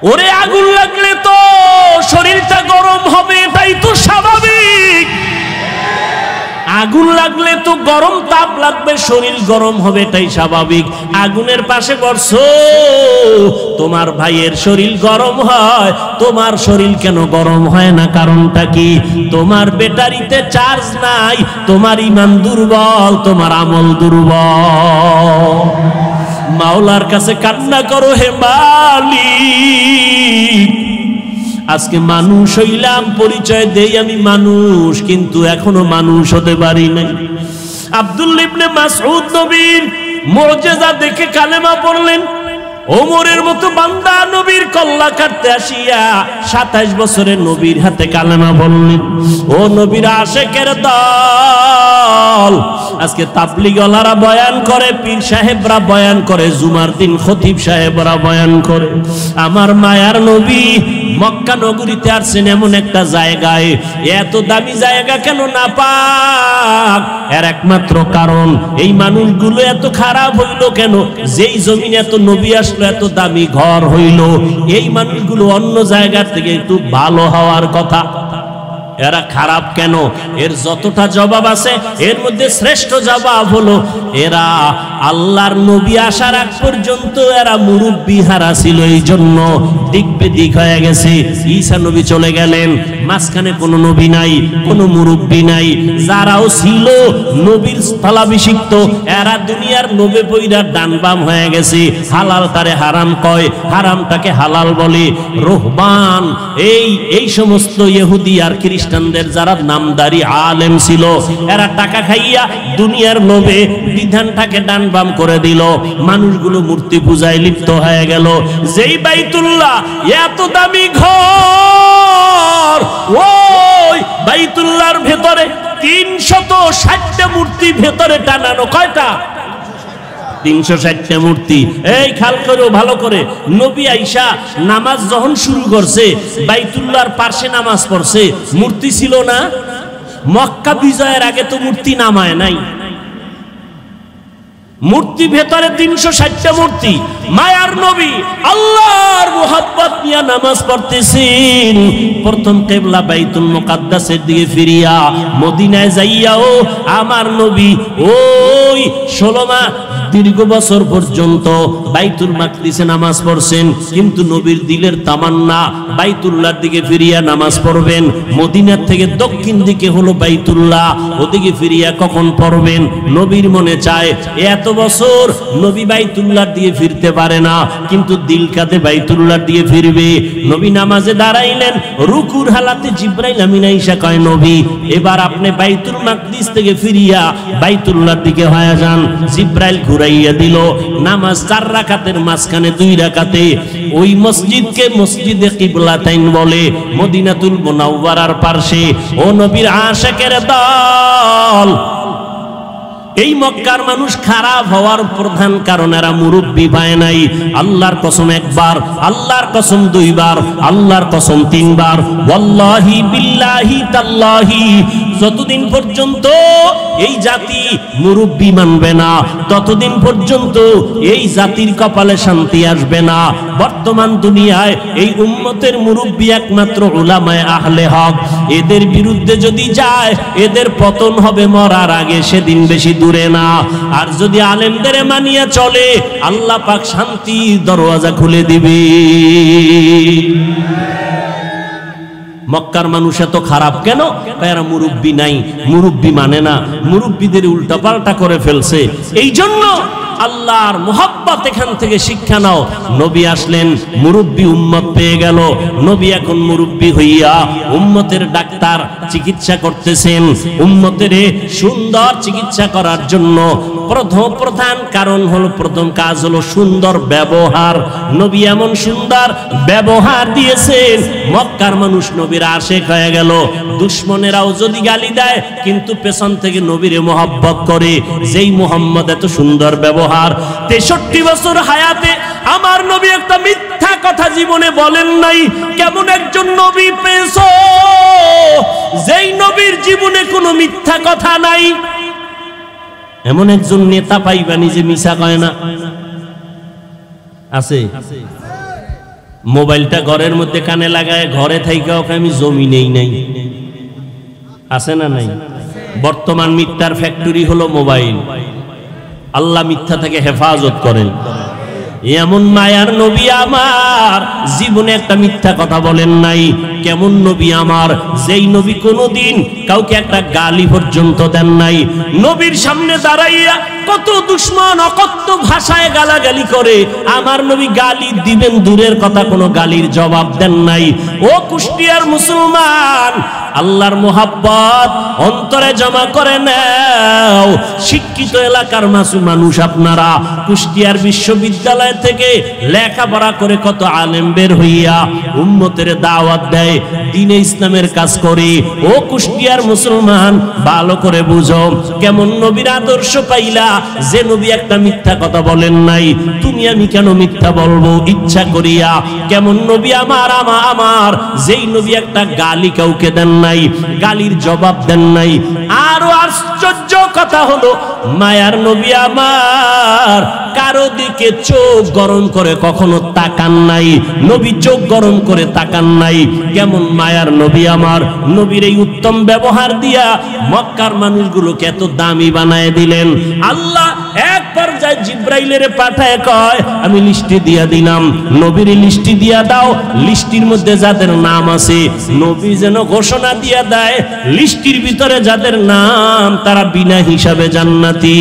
ওরে আগুন লাগলে তো শরীরটা গরম হবে, এটাই তো স্বাভাবিক। আগুন লাগলে তো গরম তাপ লাগবে, শরীর গরম হবে, এটাই স্বাভাবিক। আগুনের পাশে বসছো, তোমার ভাইয়ের শরীর গরম হয়, তোমার শরীর কেন গরম হয় না? কারণটা কি? তোমার ব্যাটারিতে চার্জ নাই, তোমার ঈমান দুর্বল, তোমার আমল দুর্বল। মাওলার কাছে কান্না করো, হে মালিক, আজকে মানুষ হইলাম, পরিচয় দেই আমি মানুষ, কিন্তু এখনো মানুষ হতে পারি নাই। আব্দুল্লাহ ইবনে মাসউদ নবীর মুজিজা দেখে কালেমা পড়লেন। ওমরের মতো বান্দা নবীর কল্লা কাটতে আসিয়া 27 বছরের নবীর হাতে কালেমা পড়লেন। ও নবীর আশিকের দল, আজকে তাবলীগওয়ালারা বয়ান করে, পীর সাহেবরা বয়ান করে, জুমার দিন খতিব সাহেবরা বয়ান করে। আমার মায়ার নবী মক্কা নগরীতে আসছেন এমন একটা জায়গায়, এত দামি জায়গা কেন না পাক? এর একমাত্র কারণ এই মানুষগুলো এত খারাপ হইল কেন? যেই জমিন এত নবী আসলো, এত দামি ঘর হইল, এই মানুষগুলো অন্য জায়গা থেকে একটু ভালো হওয়ার কথা, এরা খারাপ কেন? এর যতটা জবাব আছে এর মধ্যে শ্রেষ্ঠ জবাব হলো এরা আল্লাহর নবী আসার আগ পর্যন্ত এরা মুরব্বি হারা ছিল, এই জন্য দিক বেদিক হয়ে গেছে। ঈসা নবী চলে গেলেন, মাঝখানে কোনো নবী নাই, কোনো মুরব্বি নাই। যারাও ছিল নবীর স্থলাভিষিক্ত, এরা দুনিয়ার নবে পয়রা ডান বাম হয়ে গেছে। হালাল তারে হারাম কয়, হারামটাকে হালাল বলে। রুহবান এই সমস্ত ইহুদি আর খ্রিস্টানদের যারা নামদারি আলেম ছিল, এরা টাকা খাইয়া দুনিয়ার লোভে বিধানটাকে ডান বাম করে দিল। মানুষগুলো মূর্তি পূজায় লিপ্ত হয়ে গেল। যেই বাইতুল্লাহ এত দামি ঘর, ওই বাইতুল্লাহর ভেতরে 360টা মূর্তি ভেতরে টানানো। কয়টা? 360টা মূর্তি। এই খেয়াল করো ভালো করে, নবী আইসা নামাজ যখন শুরু করছে, বাইতুল্লাহর পাশে নামাজ পড়ছে, মূর্তি ছিল না? মক্কা বিজয়ের আগে তো মূর্তি নামায় নাই। মূর্তি ভেতরে 360টা মূর্তি। মায়ার নবী আল্লাহর মুহাব্বত নিয়ে নামাজ পড়তেছেন। প্রথম কিবলা বাইতুল মুকাদ্দাসের দিকে ফিরিয়া মদিনায় যাইয়াও আমার নবী ওই 16 মাস দীর্ঘ বছর পর্যন্ত বাইতুল মাকদিসে নামাজ পড়ছেন, কিন্তু নবীর দিলের তামান্না বাইতুল্লাহর দিকে ফিরিয়া নামাজ পড়বেন। মদিনার থেকে দক্ষিণ দিকে হলো বাইতুল্লাহ, ওদিকে ফিরিয়া কখন পড়বেন? নবীর মনে চায় এত বছর নবী বাইতুল্লাহর দিকে ফিরতে পারে না, কিন্তু দিল কাঁদে বাইতুল্লাহর দিকে ফিরবে। নবী নামাজে দাঁড়াইলেন, রুকুর হালাতে জিবরাইল আমিন আইসা কয়, নবী এবার আপনি বাইতুল মাকদিস থেকে ফিরিয়া বাইতুল্লাহর দিকে হয়ে যান। জিবরাইল ঘুরাইয়া দিল। নামাজ 4 রাকাতের মাঝখানে 2 রাকাতে ওই মসজিদকে মসজিদে কিবলাতাইন বলে, মদিনাতুল মুনাওয়ারার পাশে। ও নবীর আশিকের দল, এই মক্কার মানুষ খারাপ হওয়ার প্রধান কারণ এরা মুরব্বি পায় নাই। আল্লাহর কসম একবার, আল্লাহর কসম 2 বার, আল্লাহর কসম 3 বার, ওয়াল্লাহি বিল্লাহি তাল্লাহি, যতদিন পর্যন্ত এই জাতি মুরব্বি মানবে না, ততদিন পর্যন্ত এই জাতির কপালে শান্তি আসবে না। বর্তমান দুনিয়ায় এই উম্মতের মুরব্বি একমাত্র উলামায়ে আহলে হক। এদের বিরুদ্ধে যদি যায়, এদের পতন হবে মরার আগে, সেদিন বেশি দূরে না। আর যদি আলেমদের মানিয়া চলে, আল্লাহ পাক শান্তির দরওয়াজা খুলে দিবে। মক্কার মানুষ এত খারাপ কেন? এরা মুরব্বি নাই, মুরব্বি মানে না, মুরব্বিদের উল্টা পাল্টা করে ফেলছে। এই জন্য আল্লাহর মুহাব্বত এখান থেকে শিক্ষা নাও। নবী আসলেন, মুরব্বি উম্মত পেয়ে গেল। নবী এখন মুরব্বি হইয়া উম্মতের ডাক্তার, চিকিৎসা করতেছেন। উম্মতের সুন্দর চিকিৎসা করার জন্য প্রধান কারণ হলো, প্রথম কাজ হলো সুন্দর ব্যবহার। নবী এমন সুন্দর ব্যবহার দিয়েছেন, মক্কার মানুষ নবীর আশিক হয়ে গেল। দুশমনেরাও যদি গালি দেয়, কিন্তু পেছন থেকে নবীরে মোহাব্বত করে। যেই মুহাম্মদ এত সুন্দর ব্যবহার, 63 বছর হায়াতে আমার নবী একটা মিথ্যা কথা জীবনে বলেন নাই। কেমন একজন নবী পেয়েছো, যেই নবীর জীবনে কোনো মিথ্যা কথা নাই? এমন একজন নেতা পাইবা নিজে মিছা কয় না? আছে? মোবাইলটা ঘরের মধ্যে কানে লাগায় ঘরে থাইকা ওকে আমি জমি নেই নাই, আছে না নাই? বর্তমান মিথ্যার ফ্যাক্টরি হলো মোবাইল। আল্লাহ মিথ্যা থেকে হেফাজত করেন। এমন মায়ার নবী আমার জীবনে একটা মিথ্যা কথা বলেন নাই। কেমন নবী আমার, যেই নবী কোনোদিন কাউকে একটা গালি পর্যন্ত দেন নাই। নবীর সামনে দাঁড়াইয়া কত দুশ্মন অকথ্য ভাষায় গালাগালি করে, আমার নবী গালি দিবেন দূরের কথা, কোনো গালির জবাব দেন নাই। ও কুষ্টিয়ার মুসলমান, আল্লাহর মোহাব্বত অন্তরে জমা করে নাও। শিক্ষিত এলাকার মানুষ আপনারা, কুষ্টিয়ার বিশ্ববিদ্যালয় থেকে লেখাপড়া করে কত আলেম বের হইয়া উম্মতের দাওয়াত দেয়, দ্বীনে ইসলামের কাজ করে। ও কুষ্টিয়ার মুসলমান, ভালো করে বুঝো, কেমন নবীর আদর্শ পাইলা, যে নবী একটা মিথ্যা কথা বলেন নাই। তুমি আমি কেন মিথ্যা বলবো ইচ্ছা করিয়া? কেমন নবী আমার আমার, যেই নবী একটা গালি কাউকে দেন নাই, গালির জবাব দেন নাই। আরো আশ্চর্য কথা হলো, মায়ার নবী আমার কারো দিকে চোখ গরম করে কখনো তাকান নাই। নবী চোখ গরম করে তাকান নাই। কেমন মায়ার নবী আমার, নবীর এই উত্তম ব্যবহার দিয়া মক্কার মানুষগুলোকে এত দামি বানায় দিলেন। আল্লাহ এক পর্যায়ে জিব্রাইলের পাঠায় কয়, আমি লিস্টি দিয়া দিলাম, নবীর লিস্টি দিয়া দাও। লিস্টির মধ্যে যাদের নাম আছে, নবী যেন ঘোষণা দিয়া দেয়, লিস্টির ভিতরে যাদের নাম তারা বিনা হিসাবে জান্নাতি।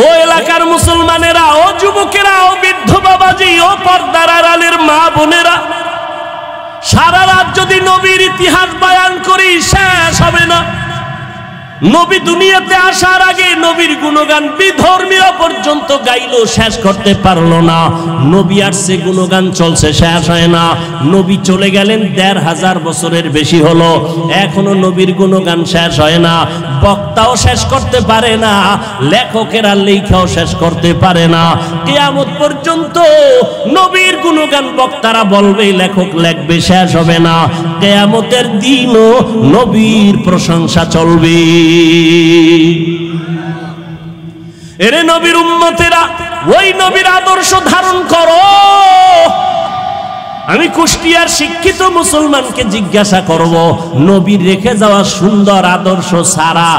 ও এলাকার মুসলমানেরা, ও যুবকেরা, ও বৃদ্ধ বাবাজি, ও পর্দার আড়ালের মা বোনেরা, সারা রাত যদি নবীর ইতিহাস বয়ান করি শেষ হবে না। নবী দুনিয়াতে আসার আগে নবীর গুণগান বিধর্মীয় পর্যন্ত গাইলো, শেষ করতে পারলো না। নবী আসছে, গুণগান চলছে, শেষ হয় না। নবী চলে গেলেন ১৫০০ বছরের বেশি হলো, এখনো নবীর গুণগান শেষ হয় না। বক্তাও শেষ করতে পারে না, লেখকেরা লেখাও শেষ করতে পারে না। কিয়ামত পর্যন্ত নবীর গুণগান বক্তারা বলবে, লেখক লেখবে, শেষ হবে না। কিয়ামতের দিনও নবীর প্রশংসা চলবে। এরে নবীর উম্মতেরা, ওই নবীর আদর্শ ধারণ করো। আমি কুষ্টিয়ার শিক্ষিত মুসলমানকে জিজ্ঞাসা করব, নবীর রেখে যাওয়া সুন্দর আদর্শ ছাড়া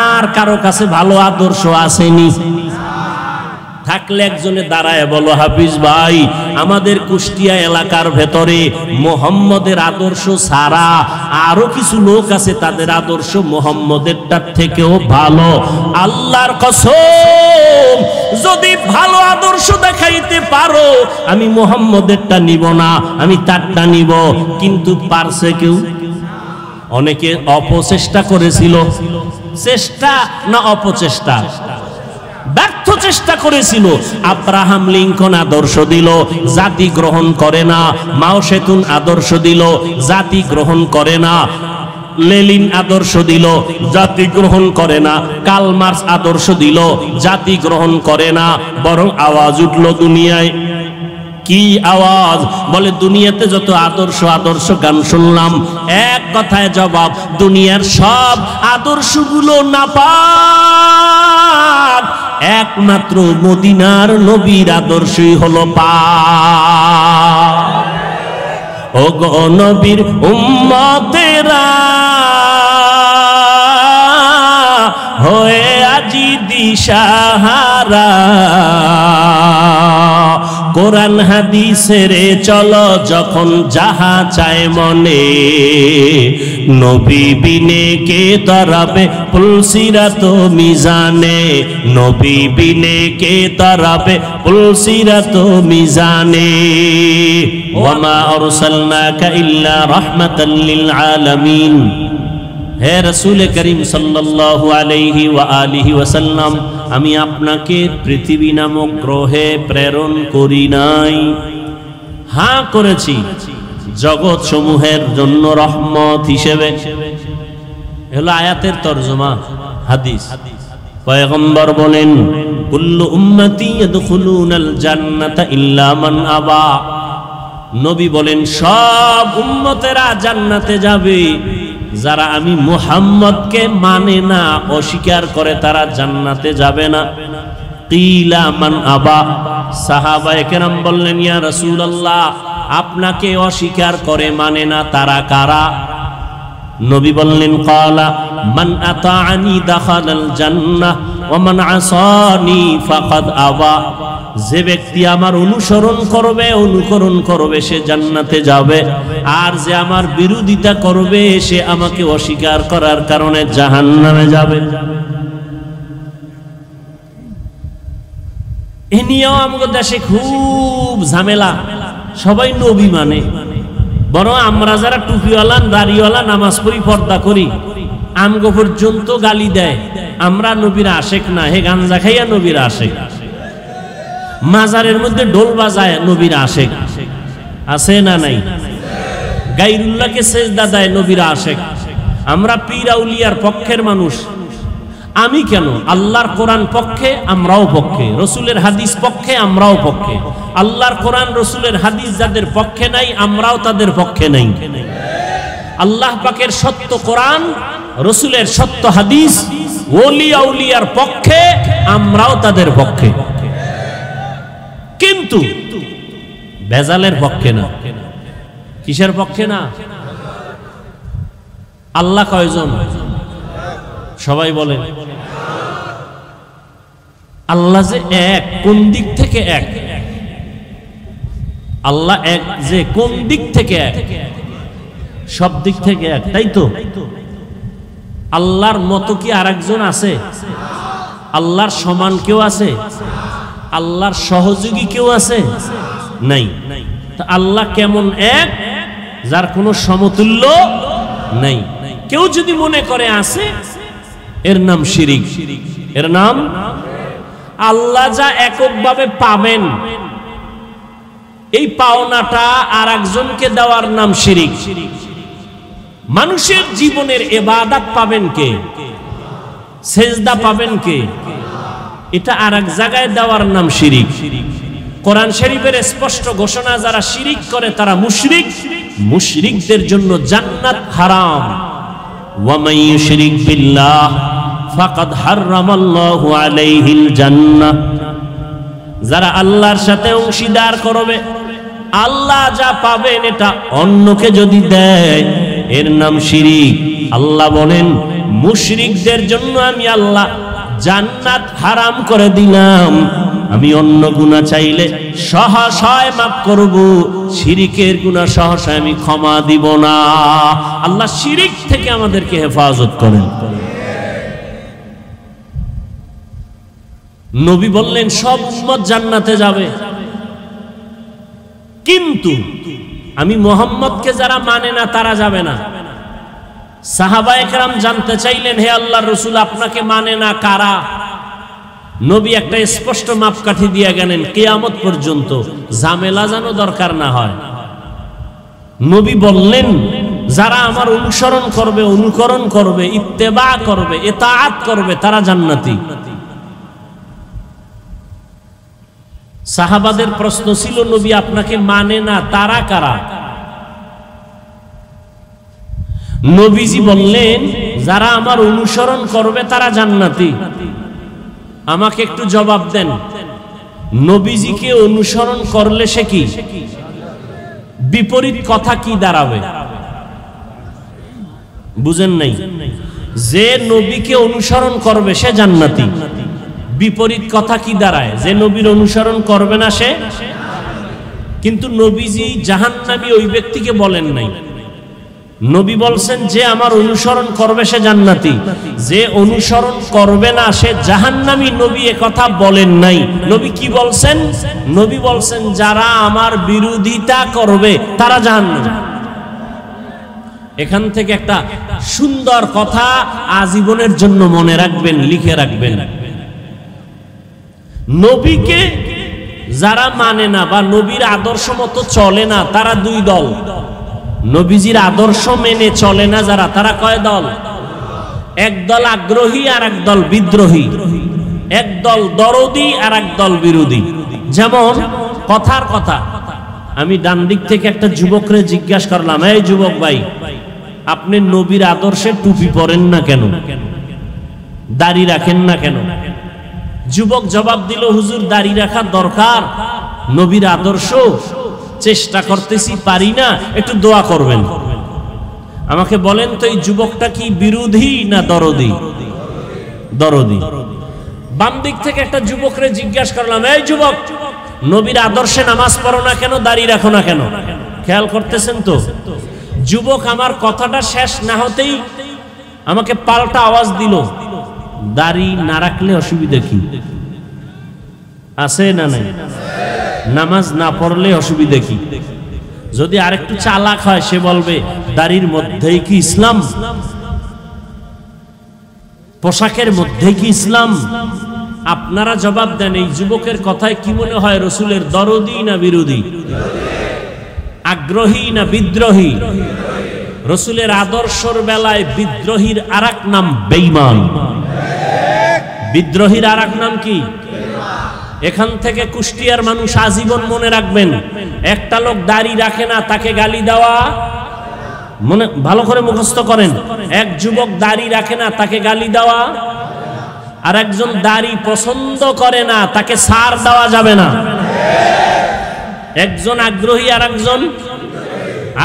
আর কারো কাছে ভালো আদর্শ আসেনি? থাকলে একজনে দাঁড়ায় বলো, হাফিজ ভাই, আমাদের কুষ্টিয়া এলাকার ভেতরে মোহাম্মদের আদর্শ ছাড়া আরো কিছু লোক আছে, তাদের আদর্শ মোহাম্মদেরটার থেকেও ভালো। আল্লাহর কসম, যদি ভালো আদর্শ দেখাইতে পারো, আমি মোহাম্মদেরটা নিব না, আমি তারটা নিব। কিন্তু পারছে কেউ? অনেকে অপচেষ্টা করেছিল। চেষ্টা না অপচেষ্টা? ব্যর্থ চেষ্টা করেছিল। আব্রাহাম লিঙ্কন আদর্শ দিল, জাতি গ্রহণ করে না। মাও সেতুন আদর্শ দিল, জাতি গ্রহণ করে না। লেনিন আদর্শ দিল, জাতি গ্রহণ করে না। কার্ল মার্কস আদর্শ দিল, জাতি গ্রহণ করে না। বরং আওয়াজ উঠল দুনিয়ায়। কি আওয়াজ? বলে, দুনিয়াতে যত আদর্শ গান শুনলাম, এক কথায় জবাব, দুনিয়ার সব আদর্শগুলো নাপাক, একমাত্র মদিনার নবীর আদর্শই হলো পাক। ও গো নবীর উম্মতেরা, হয়ে আজি দিশাহারা, কোরআন হাদিসের চলো যখন যাহা চায় মনে, নবী বিনে কে তরাবে পুলসিরাত মিজানে, নবী বিনে কে তরাবে পুলসিরাত মিজানে। ওয়ামা আরসালনাকা ইল্লা রাহমাতাল লিল আলামিন। হে রাসূল করিম সাল্লাল্লাহু আলাইহি ওয়া আলিহি ওয়াসাল্লাম, আমি আপনাকে পৃথিবী নামক গ্রহে প্রেরণ করি নাই, হ্যাঁ করেছি জগৎ সমূহের জন্য রহমত হিসেবে। হলো আয়াতের তরজমা, হাদিস। পয়গম্বর বলেন, কুল্লু উম্মতি ইয়াদখুলুনাল জান্নাতা ইল্লা মান আবা। নবী বলেন, সব উম্মতেরা জান্নাতে যাবে, যারা আমি মুহাম্মদকে মানে না, অস্বীকার করে, তারা জান্নাতে যাবে না। কিলা মান আবা, সাহাবায়ে কেরাম বললেন ইয়া রাসূলুল্লাহ, আপনাকে অস্বীকার করে মানে না তারা কারা? নবী বললেন ক্বালা মান আতাআনি দাখালাল জান্নাহ ওয়া মান আসানি ফাকাদ আবা, যে ব্যক্তি আমার অনুসরণ করবে সে জান্নাতে যাবে, আর যে আমার বিরোধিতা করবে সে আমাকে অস্বীকার করার কারণে জাহান্নামে যাবে। এ নিয়েও আমাদের দেশে খুব ঝামেলা, সবাই নবী মানে, বরং আমরা যারা টুপিওয়ালা দাড়িওয়ালা নামাজ পড়ি পর্দা করি আমগো পর্যন্ত গালি দেয় আমরা নবীর আশেক না, হে গাঞ্জা খাইয়া নবীর আশেক, মাজারের মধ্যে ঢোল বাজায় নবীর আশেক, আছে না নাই? গায়রুল্লাহকে সেজদা দেয় নবীর আশেক। আমরা পীর আউলিয়ার পক্ষের মানুষ, আমি কেন, আল্লাহর কোরআন পক্ষে আমরাও পক্ষে, রসুলের হাদিস পক্ষে আমরাও পক্ষে। আল্লাহর কোরআন রসুলের হাদিস যাদের পক্ষে নাই আমরাও তাদের পক্ষে নাই। আল্লাহ পাকের সত্য কোরআন রসুলের সত্য হাদিস ওলি আউলিয়ার পক্ষে আমরাও তাদের পক্ষে, কিন্তু বেজালের পক্ষে না। কিসের পক্ষে না? আল্লাহ কয়জন? সবাই বলেন আল্লাহ যে এক, কোন দিক থেকে এক? আল্লাহ এক যে কোন দিক থেকে এক? সব দিক থেকে এক, তাই তো? আল্লাহর মতো কি আরেকজন আছে? আল্লাহর সমান কেউ আছে? আল্লাহর সহযোগী কেউ আছে? নাই। তা আল্লাহ কেমন এক, যার কোনো সমতুল্য নাই? কেউ যদি মনে করে আছে, এর নাম শিরিক, এর নাম। আল্লাহ যা এককভাবে পাবেন, এই পাওনাটা আর একজনকে দেওয়ার নাম শিরিক। মানুষের জীবনের ইবাদত পাবেন কে? সেজদা পাবেন কে? এটা আর এক জায়গায় দেওয়ার নাম শিরিক। কোরআন শরীফের স্পষ্ট ঘোষণা, যারা শিরিক করে তারা মুশরিক, মুশরিকদের জন্য জান্নাত হারাম। ওয়া মান ইউশরিক বিল্লাহ ফাকাদ হারামাল্লাহু আলাইহিল জান্নাহ, যারা আল্লাহর সাথে অংশীদার করবে, আল্লাহ যা পাবেন এটা অন্যকে যদি দেয় এর নাম শিরিক। আল্লাহ বলেন মুশরিকদের জন্য আমি আল্লাহ জান্নাত হারাম করে দিলাম, আমি অন্য গুনাহ চাইলে সহসায় মাফ করব, শিরিকের গুনাহ সহসায় আমি ক্ষমা দিব না। আল্লাহ শিরিক থেকে আমাদেরকে হেফাজত করেন। নবী বললেন সব উম্মত জান্নাতে যাবে, কিন্তু আমি মুহাম্মদকে যারা মানে না তারা যাবে না। সাহাবায়ে কেরাম জানতে চাইলেন, হে আল্লাহর রাসূল, আপনাকে মানে না কারা? নবী একটা স্পষ্ট মাপকাঠি দিয়ে গেলেন, কিয়ামত পর্যন্ত ঝামেলা যেন দরকার না হয়। নবী বললেন যারা আমার অনুসরণ করবে, অনুকরণ করবে, ইত্তেবা করবে, ইতাআত করবে, তারা জান্নাতি। সাহাবাদের প্রশ্ন ছিল, নবী আপনাকে মানে না তারা কারা? নবীজি বললেন যারা আমার অনুসরণ করবে তারা জান্নাতি। আমাকে একটু জবাব দেন, নবীজিকে অনুসরণ করলে সে কি? বিপরীত কথা কি দাঁড়াবে? বুঝেন নাই? যে নবীকে অনুসরণ করবে সে জান্নাতি। বিপরীত কথা কি দাঁড়ায়? যে নবীর অনুসরণ করবে না সে। কিন্তু নবীজি জাহান্নামী ওই ব্যক্তিকে বলেন নাই। নবী বলছেন যে আমার অনুসরণ করবে সে জান্নাতি, যে অনুসরণ করবে না সে জাহান্নামী। নবী এ কথা বলেন নাই। নবী কি বলছেন? নবী বলছেন যারা আমার বিরোধিতা করবে তারা জাহান্নামী। এখান থেকে একটা সুন্দর কথা আজীবনের জন্য মনে রাখবেন, লিখে রাখবেন। নবীকে যারা মানে না বা নবীর আদর্শ মতো চলে না তারা দুই দল। নবীজির আদর্শ মেনে চলে না যারা, তারা কয় দল? এক দল আগ্রহী আর এক দল বিদ্রোহী, এক দল দরদি আর এক দল বিরোধী। যেমন কথার কথা, আমি ডান দিক থেকে একটা যুবকরে জিজ্ঞাসা করলাম, এই যুবক ভাই, আপনি নবীর আদর্শে টুপি পরেন না কেন? দাড়ি রাখেন না কেন? যুবক জবাব দিল, হুজুর দাড়ি রাখা দরকার, নবীর আদর্শ, চেষ্টা করতেছি পারি না, একটু দোয়া করবেন। আমাকে বলেন তো এই যুবকটা কি বিরোধী না দরদি? দরদি। বাম দিক থেকে একটা যুবকরে জিজ্ঞাসা করলাম, এই যুবক, নবীর আদর্শে নামাজ পড়ো না কেন, দাড়ি রাখো না কেন? খেয়াল করতেছেন তো? যুবক আমার কথাটা শেষ না হতেই আমাকে পাল্টা আওয়াজ দিল, দাড়ি না রাখলে অসুবিধা কি আছে? না নাই? নামাজ না পড়লে অসুবিধা কি? যদি আরেকটু চালাক হয় সে বলবে, দাড়ির মধ্যেই কি ইসলাম? পোশাকের মধ্যেই কি ইসলাম? আপনারা জবাব দেন, এই যুবকের কথায় কি মনে হয়, রসুলের দরদি না বিরোধী? আগ্রহী না বিদ্রোহী? রসুলের আদর্শর বেলায় বিদ্রোহীর আরেক নাম বেঈমান। বিদ্রোহীর আরেক নাম কি? এখান থেকে কুষ্টিয়ার মানুষ আজীবন মনে রাখবেন, একটা লোক দাড়ি রাখে না তাকে গালি দেওয়া, মনে ভালো করে মুখস্থ করেন, এক যুবক দাড়ি রাখে না তাকে গালি দেওয়া, আর একজন দাড়ি পছন্দ করে না তাকে ছাড় দেওয়া যাবে না। একজন আগ্রহী আর একজন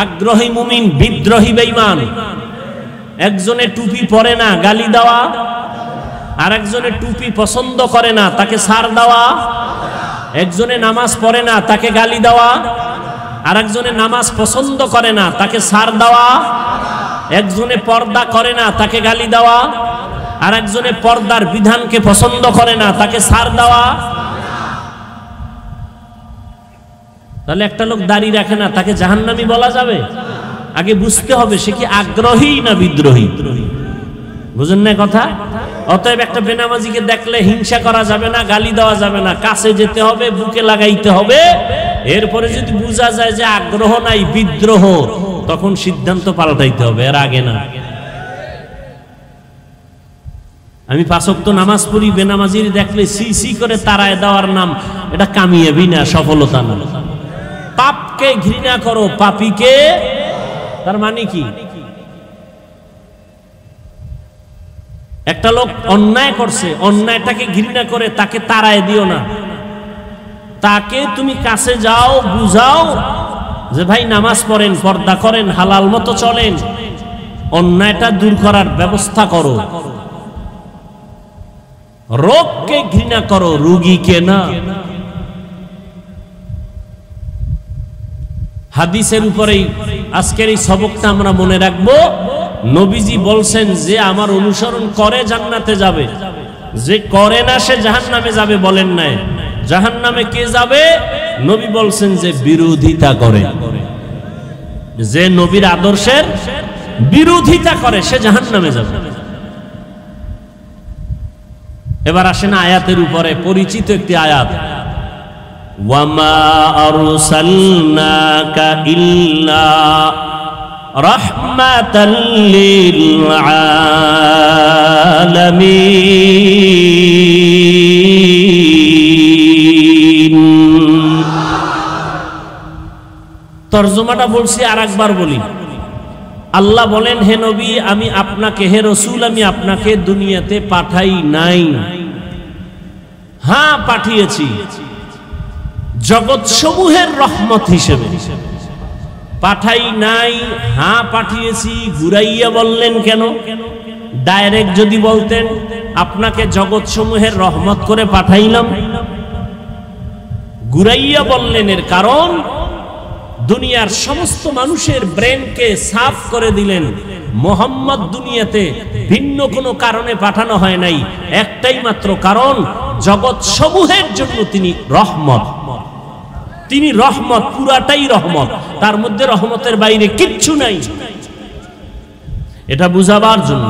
আগ্রহী মুমিন, বিদ্রোহী বেঈমান। একজনে টুপি পরে না, গালি দেওয়া, আর একজনে টুপি পছন্দ করে না তাকে ছাড় দেওয়া। একজনে নামাজ পড়ে না তাকে গালি দেওয়া, আর একজনে নামাজ পছন্দ করে না তাকে ছাড় দেওয়া। একজনে পর্দা করে না তাকে গালি দেওয়া, আর একজনে পর্দার বিধানকে পছন্দ করে না তাকে ছাড় দেওয়া। তাহলে একটা লোক দাড়ি রাখে না তাকে জাহান্নামী বলা যাবে? আগে বুঝতে হবে সে কি আগ্রহী না বিদ্রোহী। বুঝেন না কথা? অতএব একটা বেনামাজিকে দেখলে হিংসা করা যাবে না, গালি দেওয়া যাবে না, কাছে যেতে হবে, বুকে লাগাইতে হবে। এরপরে যদি বোঝা যায় যে আগ্রহ নাই, বিদ্রোহ, তখন সিদ্ধান্ত পাল্টাইতে হবে, এর আগে না। আমি 5 ওয়াক্ত নামাজ পড়ি, বেনামাজির দেখলে সি সি করে তাড়ায় দেওয়ার নাম, এটা কামিয়াবি না, সফলতা না। পাপকে ঘৃণা করো, পাপীকে, তার মানে কি? একটা লোক অন্যায় করছে, অন্যায়টাকে ঘৃণা করে তাকে তাড়ায় দিও না, তাকে তুমি কাছে যাও, বুঝাও যে ভাই নামাজ পড়েন, পর্দা করেন, হালাল মতো চলেন, অন্যায়টা দূর করার ব্যবস্থা করো। রোগকে ঘৃণা করো, রোগীকে না। হাদিসের উপরেই আজকের এই সবকটা আমরা মনে রাখবো। নবীজি বলছেন যে আমার অনুসরণ করে জান্নাতে যাবে, যে করে না সে জাহান্নামে যাবে বলেন নাই। জাহান্নামে কে যাবে? নবী বলছেন যে বিরোধিতা করে, যে নবীর আদর্শের বিরোধিতা করে সে জাহান্নামে যাবে। এবার আসেন আয়াতের উপরে, পরিচিত একটি আয়াত, ওয়ামা আরসালনাকা ইল্লা রাহমাতাল লিল আলামিন। তরজমাটা বলছি, আর একবার বলি। আল্লাহ বলেন, হে নবী আমি আপনাকে, হে রসুল আমি আপনাকে দুনিয়াতে পাঠাই নাই, হ্যাঁ পাঠিয়েছি জগৎ সমূহের রহমত হিসেবে। পাঠাই নাই, হ্যাঁ পাঠিয়েছি। ঘুরাইয়া বললেন কেন? ডাইরেক্ট যদি বলতেন আপনাকে জগৎ সমূহের রহমত করে পাঠাইলাম। ঘুরাইয়া বললেন এর কারণ দুনিয়ার সমস্ত মানুষের ব্রেনকে সাফ করে দিলেন। মোহাম্মদ দুনিয়াতে ভিন্ন কোনো কারণে পাঠানো হয় নাই, একটাই মাত্র কারণ, জগৎ সমূহের জন্য তিনি রহমত। তিনি রহমত, পুরাটাই রহমত, তার মধ্যে রহমতের বাইরে কিচ্ছু নাই। এটা বুঝাবার জন্য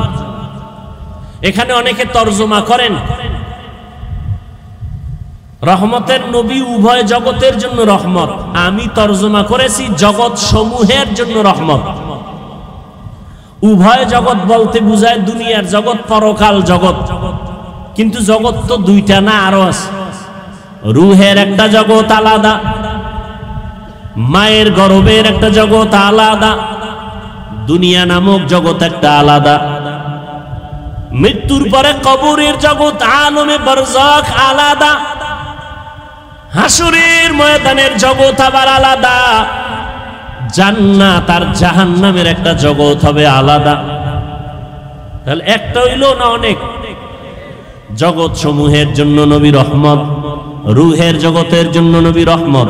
এখানে অনেকে তরজমা করেন রহমতের নবী উভয় জগতের জন্য রহমত। আমি তরজমা করেছি জগৎ সমূহের জন্য রহমত। উভয় জগৎ বলতে বুঝায় দুনিয়ার জগৎ, পরকাল জগৎ। কিন্তু জগৎ তো দুইটা না, আরো আছে। রুহের একটা জগৎ আলাদা, মায়ের গর্ভের একটা জগৎ আলাদা, দুনিয়া নামক জগৎ একটা আলাদা। মৃত্যুর পরে কবরের জগৎ আলমে বরজাখ আলাদা, হাসরের ময়দানের জগৎ আবার আলাদা, জান্নাত আর জাহান্নামের একটা জগৎ হবে আলাদা। তাহলে একটা হইল না অনেক? জগৎ সমূহের জন্য নবী রহমত, রুহের জগতের জন্য নবী রহমত,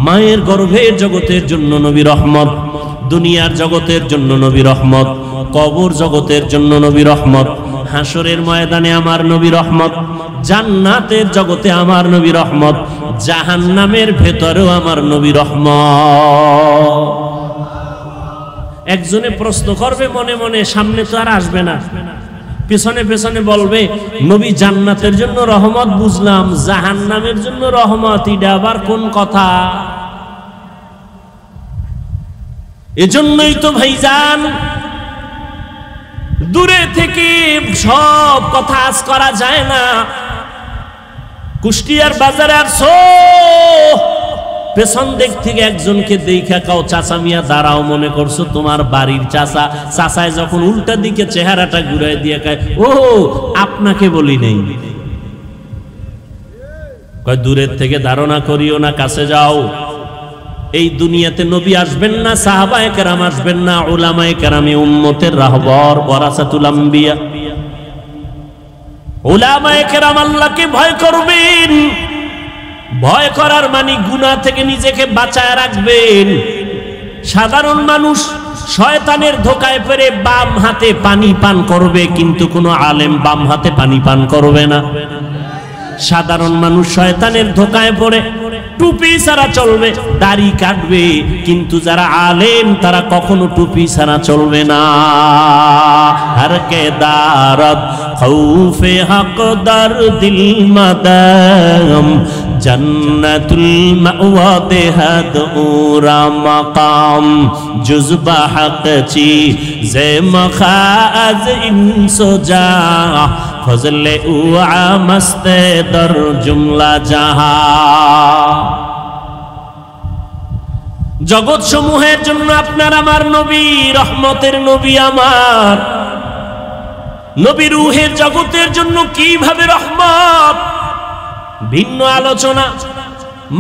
মায়ের গর্ভের জগতের জন্য নবী রহমত, দুনিয়ার জগতের জন্য নবী রহমত, কবর জগতের জন্য নবী রহমত, হাসরের ময়দানে আমার নবী রহমত, জান্নাতের জগতে আমার নবী রহমত, জাহান্নামের ভেতরেও আমার নবী রহমত। একজনে প্রশ্ন করবে মনে মনে, সামনে তো আর আসবে না, পেছনে পেছনে বলবে নবী জান্নাতের জন্য রহমত বুঝলাম, জাহান্নামের জন্য রহমত, এটা আবার কোন কথা? এজন্যই তো ভাইজান দূরে থেকে সব কথা আজ করা যায় না। কুষ্টিয়ার বাজারে আসছো, পেছন দিক থেকে একজনকে দেখা কাও চাচা মিয়া দাঁড়াও, মনে করছো তোমার বাড়ির চাচা। চাচায় যখন উল্টা দিকে চেহারাটা ঘুরাই দিয়ে কয় ও আপনাকে বলি নেই, কয় দূরের থেকে ধারণা করিও না, কাছে যাও। এই দুনিয়াতে নবী আসবেন না, সাহাবায়ে কেরাম আসবেন না, উলামায়ে কেরাম উম্মতের রাহবার ওয়ারাসাতুল আম্বিয়া। উলামায়ে কেরাম আল্লাহকে ভয় করবেন, ভয় করার মানে গুনাহ থেকে নিজেকে বাঁচায় রাখবেন। সাধারণ মানুষ শয়তানের ধোকায় পড়ে বাম হাতে পানি পান করবে, কিন্তু কোনো আলেম বাম হাতে পানি পান করবে না। সাধারণ মানুষ শয়তানের ধোকায় পড়ে টুপি ছাড়া চলবে, দাড়ি কাটবে, কিন্তু যারা আলেম তারা কখনো টুপি ছাড়া চলবে না। হর কে দারদ খৌফে হক দর দিল মাদাম জন্নতুল মাওয়া দেহাদ উরা মাকাম জুজবা হক চি জে মখাজ ইনসোজা ফজলে উআ মস্তে দর জুমলা জাহা। জগৎ সমূহের জন্য আপনার আমার নবী, রহমতের নবী আমার নবী। রুহের জগতের জন্য কিভাবে রহমত, ভিন্ন আলোচনা।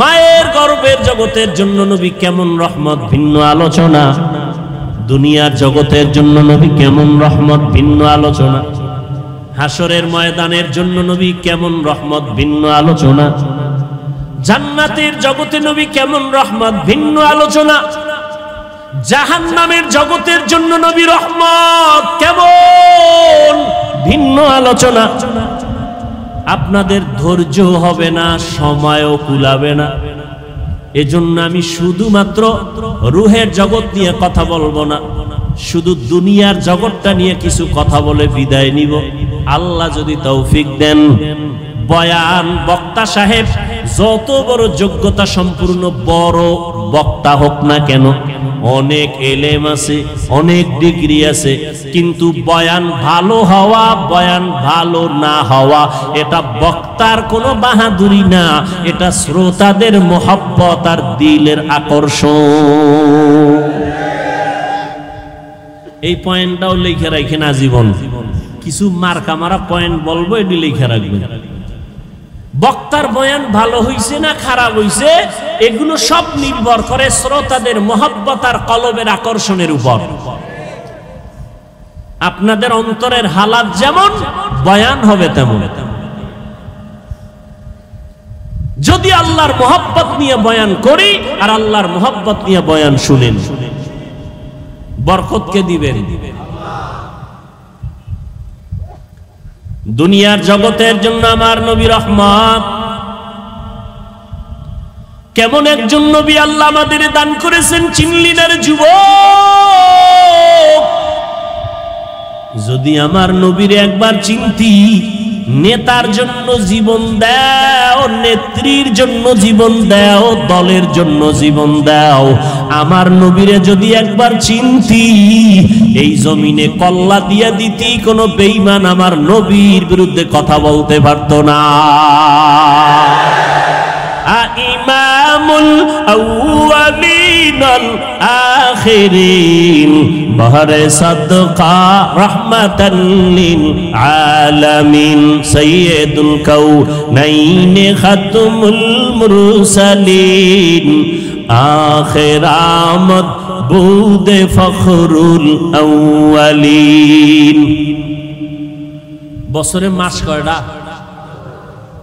মায়ের গর্ভের জগতের জন্য নবী কেমন রহমত, ভিন্ন আলোচনা। দুনিয়ার জগতের জন্য নবী কেমন রহমত, ভিন্ন আলোচনা। হাসরের ময়দানের জন্য নবী কেমন রহমত, ভিন্ন আলোচনা। জান্নাতের জগতে নবী কেমন রহমত, ভিন্ন আলোচনা। জাহান্নামের জগতের জন্য নবী রহমত কেমন, ভিন্ন আলোচনা। আপনাদের ধৈর্য হবে না, সময়ও কুলাবে না। এজন্য আমি শুধুমাত্র রুহের জগৎ নিয়ে কথা বলবো না, শুধু দুনিয়ার জগৎটা নিয়ে কিছু কথা বলে বিদায় নিব। আল্লাহ যদি তৌফিক দেন, বয়ান বক্তা সাহেব যত বড় যোগ্যতা সম্পূর্ণ বড় বক্তা হোক না কেন, অনেক এলেম আছে, অনেক ডিগ্রি আছে, কিন্তু বয়ান ভালো হওয়া, বয়ান ভালো না হওয়া এটা বক্তার কোনো বাহাদুরি না, এটা শ্রোতাদের মোহাব্বত আর দিলের আকর্ষণ। এই পয়েন্টটাও লিখে রাখেন আজীবন। কিছু মার্কা মারা পয়েন্ট বলবো, এটি লিখে রাখবেন। বক্তার বয়ান ভালো হইছে না খারাপ হইছে, এগুলো সব নির্ভর করে শ্রোতাদের মোহাব্বত আর কলবের আকর্ষণের উপর। আপনাদের অন্তরের হালাত যেমন, বয়ান হবে তেমন। যদি আল্লাহর মোহাব্বত নিয়ে বয়ান করি আর আল্লাহর মোহাব্বত নিয়ে বয়ান শুনেন, বরকত কে দিবেন? দুনিয়ার জগতের জন্য আমার নবী রহমত। কেমন একজন নবী আল্লাহ আমাদের দান করেছেন চিনলি না রে যুবক? যদি আমার নবীর একবার চিনতি, নেতার জন্য জীবন দাও, নেত্রীর জন্য জীবন দাও, দলের জন্য জীবন দাও, আমার নবীরে যদি একবার চিনতি, এই জমিনে কল্লা দিয়া দিতি, কোন বেঈমান আমার নবীর বিরুদ্ধে কথা বলতে পারতো না। ইমামুল আউয়ালিন আউয়ালিনাল আখিরিন বহরে সাদকা রাহমাতাল লিল আলামিন সাইয়্যিদুল কাউনাইন খাতমুল মুরসালিন আখিরামত বুদে ফখরুল আউয়ালিন। বছরে মাস কয়টা?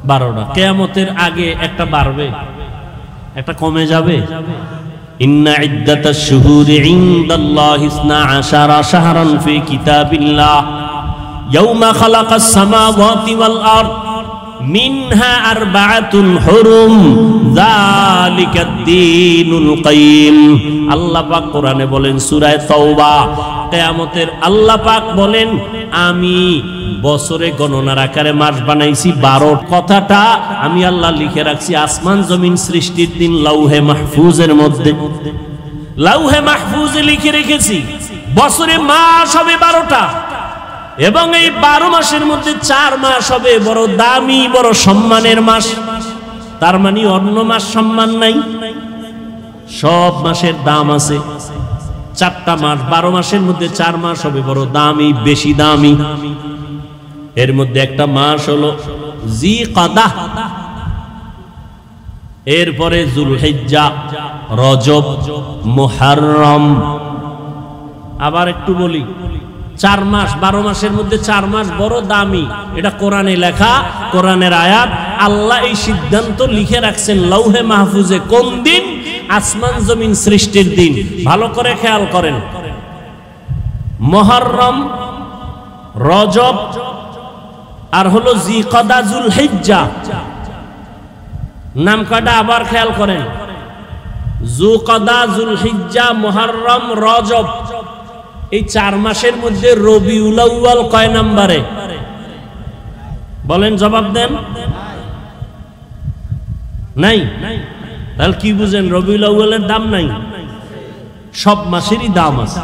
12টা। কিয়ামতের আগে একটা বাড়বে, একটা কমে যাবে। ইন্না ইদ্দাতাশ শুহুরি ইনদাল্লাহি 12 শাহরান ফি কিতাবিল্লাহ ইয়াওমা খালাকাস সামাওয়াতি ওয়াল আরদ মিনহা আরবাআতুন হুরুম যালিকাদ দীনুল কাইয়্যিম। আল্লাহ পাক কোরআনে বলেন সূরা তাওবা, কিয়ামতের আল্লাহ পাক বলেন আমি বছরে গণনার আকারে মাস বানাইছি 12। কথাটা আমি আল্লাহ লিখে রাখছি আসমান জমিন সৃষ্টির দিন লাউহে মাহফুজের মধ্যে। লাউহে মাহফুজে লিখে রেখেছি বছরে মাস হবে 12টা, এবং এই 12 মাসের মধ্যে 4 মাস হবে বড় দামি বড় সম্মানের মাস। তার মানে অন্য মাস সম্মান নাই, সব মাসের দাম আছে। 4টা মাস, 12 মাসের মধ্যে 4 মাস হবে বড় দামি, বেশি দামি। এর মধ্যে একটা মাস হলো জিকাদা, এরপরে যুলহিজ্জা, রজব, মুহররম। আবার একটু বলি, 4 মাস, 12 মাসের মধ্যে 4 মাস বড় দামি। এটা কোরআনে লেখা, কোরআনের আয়াত। আল্লাহ এই সিদ্ধান্ত লিখে রাখছেন লাউহে মাহফুজে। কোন দিন? আসমান জমিন সৃষ্টির দিন। ভালো করে খেয়াল করেন, মুহররম, রজব আর হলো জিকাদা, যুলহিজ্জা। নাম কয়টা আবার খেয়াল করেন, জিকাদা, যুলহিজ্জা, মুহররম, রজব। এই 4 মাসের মধ্যে রবিউল আউয়াল কয় নম্বরে? বলেন, জবাব দেন। নাই? তাহলে কি বুঝেন? রবিউল আউয়ালের দাম নাই, সব মাসেরই দাম আছে।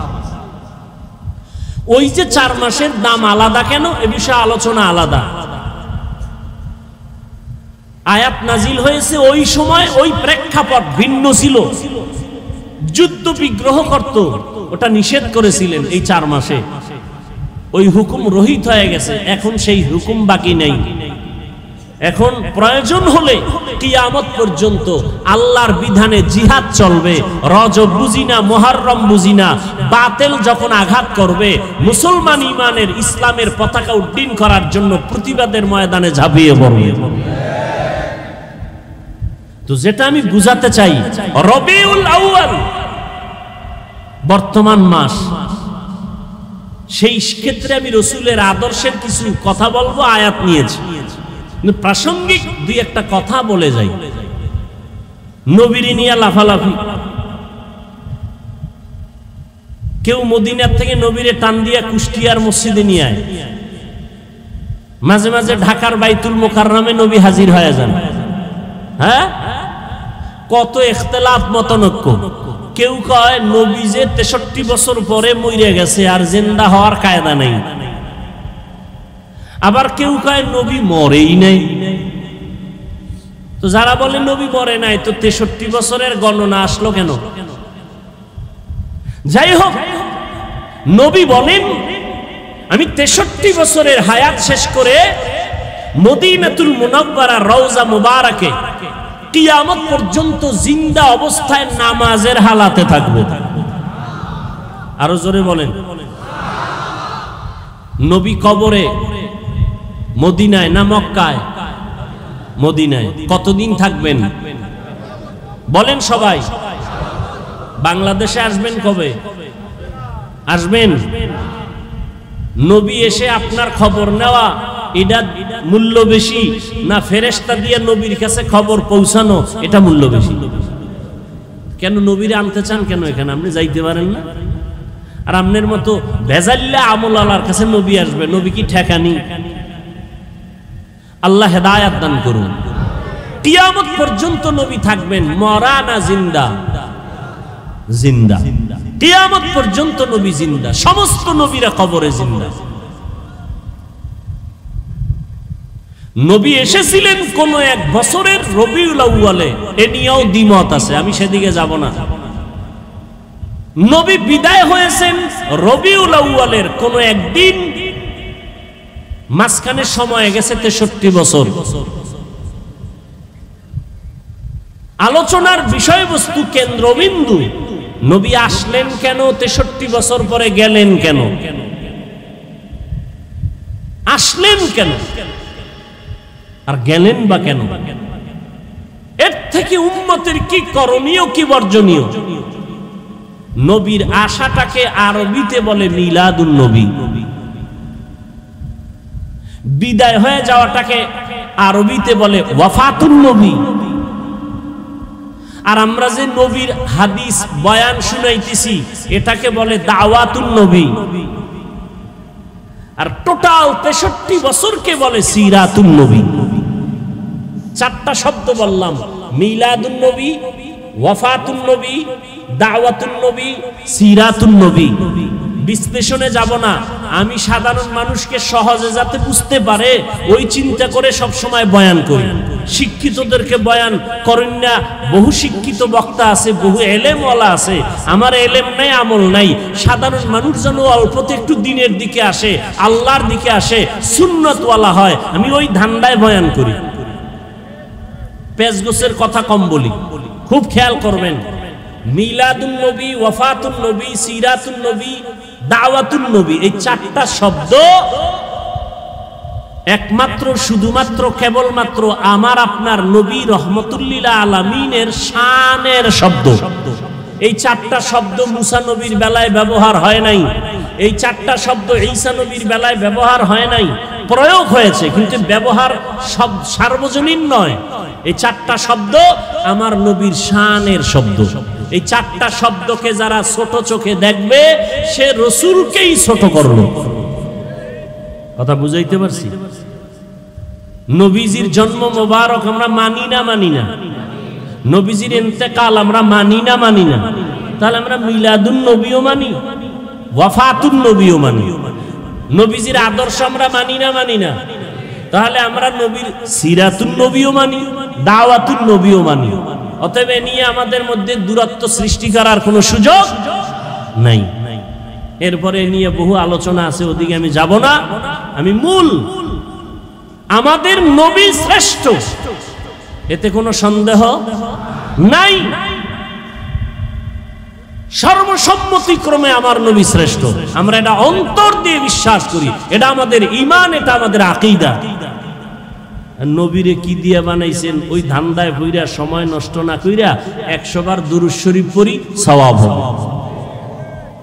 ওই যে 4 মাসের দাম আলাদা কেন, এ বিষয়ে আলোচনা আলাদা। আয়াত নাজিল হয়েছে ওই সময়, ওই প্রেক্ষাপট ভিন্ন ছিল। যুদ্ধ বিগ্রহ করত, ওটা নিষেধ করেছিলেন এই 4 মাসে। ওই হুকুম রহিত হয়ে গেছে, এখন সেই হুকুম বাকি নেই। এখন প্রয়োজন হলে কিয়ামত পর্যন্ত আল্লাহর বিধানে জিহাদ চলবে। রজব বুঝি না, মুহররম বুঝি না, বাতিল যখন আঘাত করবে মুসলমান ইমানের ইসলামের পতাকা উড্ডীন করার জন্য প্রতিবাদের ময়দানে ঝাঁপিয়ে পড়বে। তো যেটা আমি বুঝাতে চাই, রবিউল আউয়াল বর্তমান মাস। সেই ক্ষেত্রে আমি রাসূলের আদর্শের কিছু কথা বলবো, আয়াত নিয়েছি। প্রাসঙ্গিক 2-1টা কথা বলে যাই। নবীরে নিয়ে লাফালাফি, কেউ মদিনার থেকে নবীরে টান দিয়া কুষ্টিয়ার মসজিদে নিয়ে আয়। মাঝে মাঝে ঢাকার বাইতুল মোকাররমে নবী হাজির হয়ে যান। হ্যাঁ, কত ইখতিলাফ, মতনৈক্য। কেউ কয় নবী যে 63 বছর পরে মরে গেছে, আর জিন্দা হওয়ার কায়দা নাই। আবার কেউ কয় নবী মরেই নাই। তো যারা বলে নবী মরে নাই, তো 63 বছরের গণনা আসলো কেন? যাই হোক, নবী বলেন আমি 63 বছরের হায়াত শেষ করে মদিনাতুল মুনাওয়ারা রওজা মুবারাকে কিয়ামত পর্যন্ত জিন্দা অবস্থায় নামাজের হালাতে থাকবো। আরো জোরে বলেন। নবী কবরে মদিনায় না মক্কায়? মদিনায়। কতদিন থাকবেন বলেন সবাই? বাংলাদেশে আসবেন কবে? আসবেন? নবী এসে আপনার খবর নেওয়া, এটা মূল্য বেশি না ফেরেশতা দিয়ে নবীর কাছে খবর পৌঁছানো, এটা মূল্য বেশি? কেন নবীরে আনতে চান কেন এখানে? আপনি যাইতে পারেন না? আর আপনার মতো ভেজাল্লা আমল আল্লাহর কাছে নবী আসবে, নবী কি ঠেকানি? আল্লাহ হেদায়াত দান করুন। কিয়ামত পর্যন্ত নবী থাকবেন, মরা না জিন্দা? জিন্দা। কিয়ামত পর্যন্ত নবী জিন্দা, সমস্ত নবীরা কবরে জিন্দা। নবী এসেছিলেন কোন এক বছরের রবিউল আউয়ালে, এ নিয়েও দ্বিমত আছে, আমি সেদিকে যাব না। নবী বিদায় হয়েছেন রবিউল আউয়ালের কোন একদিন, মাঝখানে সময় গেছে 63 বছর। আলোচনার বিষয়বস্তু কেন্দ্রবিন্দু নবী আসলেন কেন, 63 বছর পরে গেলেন কেন, আসলেন কেন আর গেলেন বা কেন, এর থেকে উম্মতের কি করণীয় কি বর্জনীয়। নবীর আশাটাকে আরবিতে বলে মিলাদুন নবী, বিদায় হয়ে যাওয়াটাকে আরবিতে বলে ওয়াফাতুন নবী। আর আমরা যে নবীর হাদিস বয়ান শুনাইতেছি এটাকে বলে দাওয়াতুন নবী। আর টোটাল 63 বছরকে বলে সিরাতুন নবী। চারটা শব্দ বললাম, মিলাদুন নবী, ওয়াফাতুন নবী, দাওয়াতুন নবী, সিরাতুন নবী। বিশ্লেষণে যাব না, আমি সাধারণ মানুষকে সহজে যাতে বুঝতে পারে ওই চিন্তা করে সব সময় বয়ান করি। শিক্ষিতদেরকে বয়ান করেন না, বহু শিক্ষিত বক্তা আছে, বহু এলেমওয়ালা আছে, আমার এলেম নাই আমল নাই। সাধারণ মানুষ যেন অল্পতে একটু দিনের দিকে আসে, আল্লাহর দিকে আসে, সুন্নতওয়ালা হয়, আমি ওই ধান্দায় বয়ান করি। পেজগোছের কথা কম বলি, খুব খেয়াল করবেন। মিলাদুন নবী, ওয়াফাতুন নবী, সিরাতুন নবী, দাওয়াতুন নবী, এই চারটা শব্দ একমাত্র শুধুমাত্র কেবলমাত্র আমার আপনার নবী রহমতুল্লিল আলামিনের শানের শব্দ। এই চারটা শব্দ মুসা নবীর বেলায় ব্যবহার হয় নাই, এই চারটা শব্দ ঈসা নবীর বেলায় ব্যবহার হয় নাই, প্রয়োগ হয়েছে কিন্তু ব্যবহার সব সার্বজনীন নয়। এই চারটা শব্দ আমার নবীর শানের শব্দ। এই চারটা শব্দকে যারা ছোট চোখে দেখবে সে রসুলকেই ছোট করলো। কথা বুঝাইতে পারছি? নবীজির জন্ম মোবারক আমরা মানি না, মানি না। নবীজির ইন্তেকাল আমরা মানি না, মানি না। তাহলে আমরা মিলাদুন নবীও মানি, ওয়াফাতুন নবীও মানি। নবীজির আদর্শ আমরা মানি না, মানি না। তাহলে আমরা নবীর সিরাতুন নবীও মানি, দাওয়াতুন নবীও মানি। অতএব নিয়ে আমাদের মধ্যে দূরত্ব সৃষ্টি করার কোনো সুযোগ নাই। এরপরে নিয়ে বহু আলোচনা আছে, ওদিকে আমি যাব না। আমি মূল আমাদের নবী শ্রেষ্ঠ, এতে কোনো সন্দেহ নাই। সর্বসম্মতিক্রমে আমার নবী শ্রেষ্ঠ, আমরা এটা অন্তর দিয়ে বিশ্বাস করি, এটা আমাদের ঈমান, এটা আমাদের আকীদা। নবীরে কি দিয়া বানাইছেন ওই ধান্দায় পইরা সময় নষ্ট না কইরা 100 বার দুরূদ শরীফ পড়ি, সওয়াব হবে।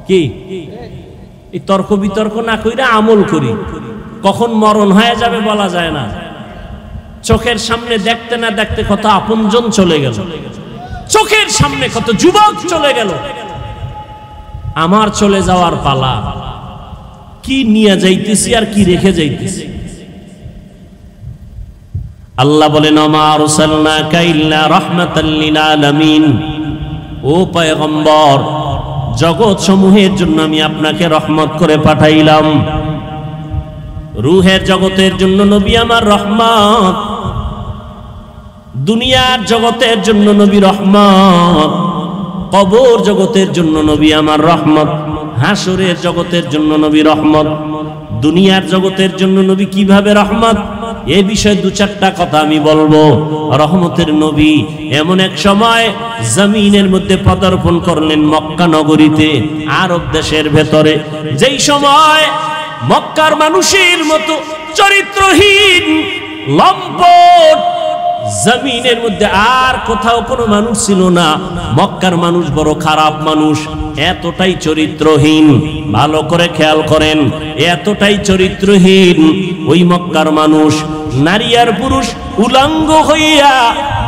কি এই তর্ক বিতর্ক না কইরা আমল করি। কখন মরণ হয়ে যাবে বলা যায় না। চোখের সামনে দেখতে না দেখতে কত আপনজন চলে গেল, চোখের সামনে কত যুবক চলে গেল। আমার চলে যাওয়ার পালা, কি নিয়ে যাইতেছি আর কি রেখে যাইতেছি। আল্লাহ বলেন ওমা আরসালনাকা ইল্লা রাহমাতাল লিল আলামিন, ও পয়গম্বর জগৎ সমূহের জন্য আমি আপনাকে রহমত করে পাঠাইলাম। রূহের জগতের জন্য নবী আমার রহমত, দুনিয়ার জগতের জন্য নবী রহমত, কবর জগতের জন্য নবী আমার রহমত, হাসরের জগতের জন্য নবী রহমত। দুনিয়ার জগতের জন্য নবী কিভাবে রহমত, এই বিষয়ে দু চারটা কথা আমি বলবো। রহমতের নবী এমন এক সময় জমিনের মধ্যে পদার্পণ করলেন মক্কা নগরীতে, আরব দেশের ভেতরে, যেই সময় মক্কার মানুষের মতো চরিত্রহীন লম্পট জমিনের মধ্যে আর কোথাও কোনো মানুষ ছিল না। মক্কার মানুষ বড় খারাপ মানুষ, এতটাই চরিত্রহীন। ভালো করে খেয়াল করেন, এতটাই চরিত্রহীন ওই মক্কার মানুষ, নারী আর পুরুষ উলঙ্গ হইয়া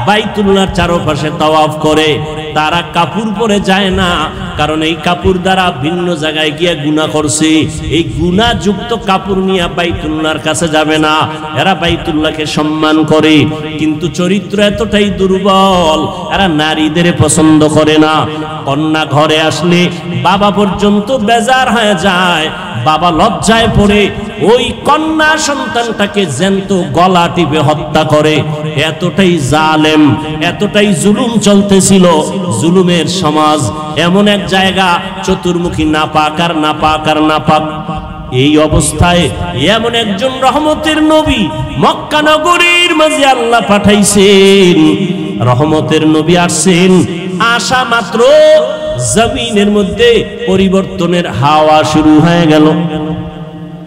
বাইতুল্লাহর চারপাশে তাওয়াফ করে। তারা কাপড় পরে যায় না, কারণ এই কাপড় দ্বারা ভিন্ন জায়গায় গিয়ে গুনাহ করছে। এই গুনাহযুক্ত কাপড় নিয়ে বাইতুল্লাহর কাছে যাবে না। এরা বাইতুল্লাহকে সম্মান করে, কিন্তু চরিত্র এতটাই দুর্বল, এরা নারীদের পছন্দ করে না। কন্যা ঘরে আসলে বাবা পর্যন্ত বেজার হয়ে যায়, বাবা লজ্জায় পড়ে ওই কন্যা সন্তানটাকে জ্যান্ত গলা টিপে হত্যা করে। এতটাই জালেম, এতটাই জুলুম চলতেছিল। জুলুমের সমাজ, এমন এক জায়গা চতুর্মুখী নাপাক আর নাপাক আর নাপাক। এই অবস্থায় এমন একজন রহমতের নবী মক্কা নগরীর মাঝে আল্লাহ পাঠাইছেন। রহমতের নবী আসছেন, আসা মাত্র জমিনের মধ্যে পরিবর্তনের হাওয়া শুরু হয়ে গেল।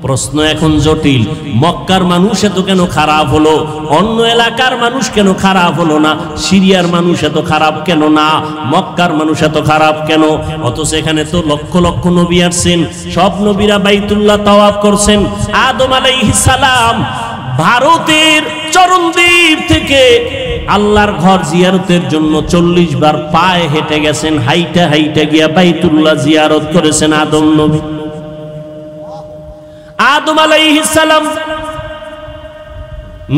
প্রশ্ন এখন জটিল, মক্কার মানুষ এত কেন খারাপ হলো? অন্য এলাকার মানুষ কেন খারাপ হলো না? সিরিয়ার মানুষ এত খারাপ কেন না? মক্কার মানুষ এত খারাপ কেন? অথচ এখানে তো লক্ষ লক্ষ নবী আসছেন, সব নবীরা বাইতুল্লাহ তাওয়াফ করছেন। আদম আলাইহিস সালাম ভারতের চরণদ্বীপ থেকে আল্লাহর ঘর জিয়ারতের জন্য 40 বার পায়ে হেঁটে গেছেন, হাইটা হাইটা গিয়া বাইতুল্লাহ জিয়ারত করেছেন আদম নবী। আদম আলাইহিস সালাম,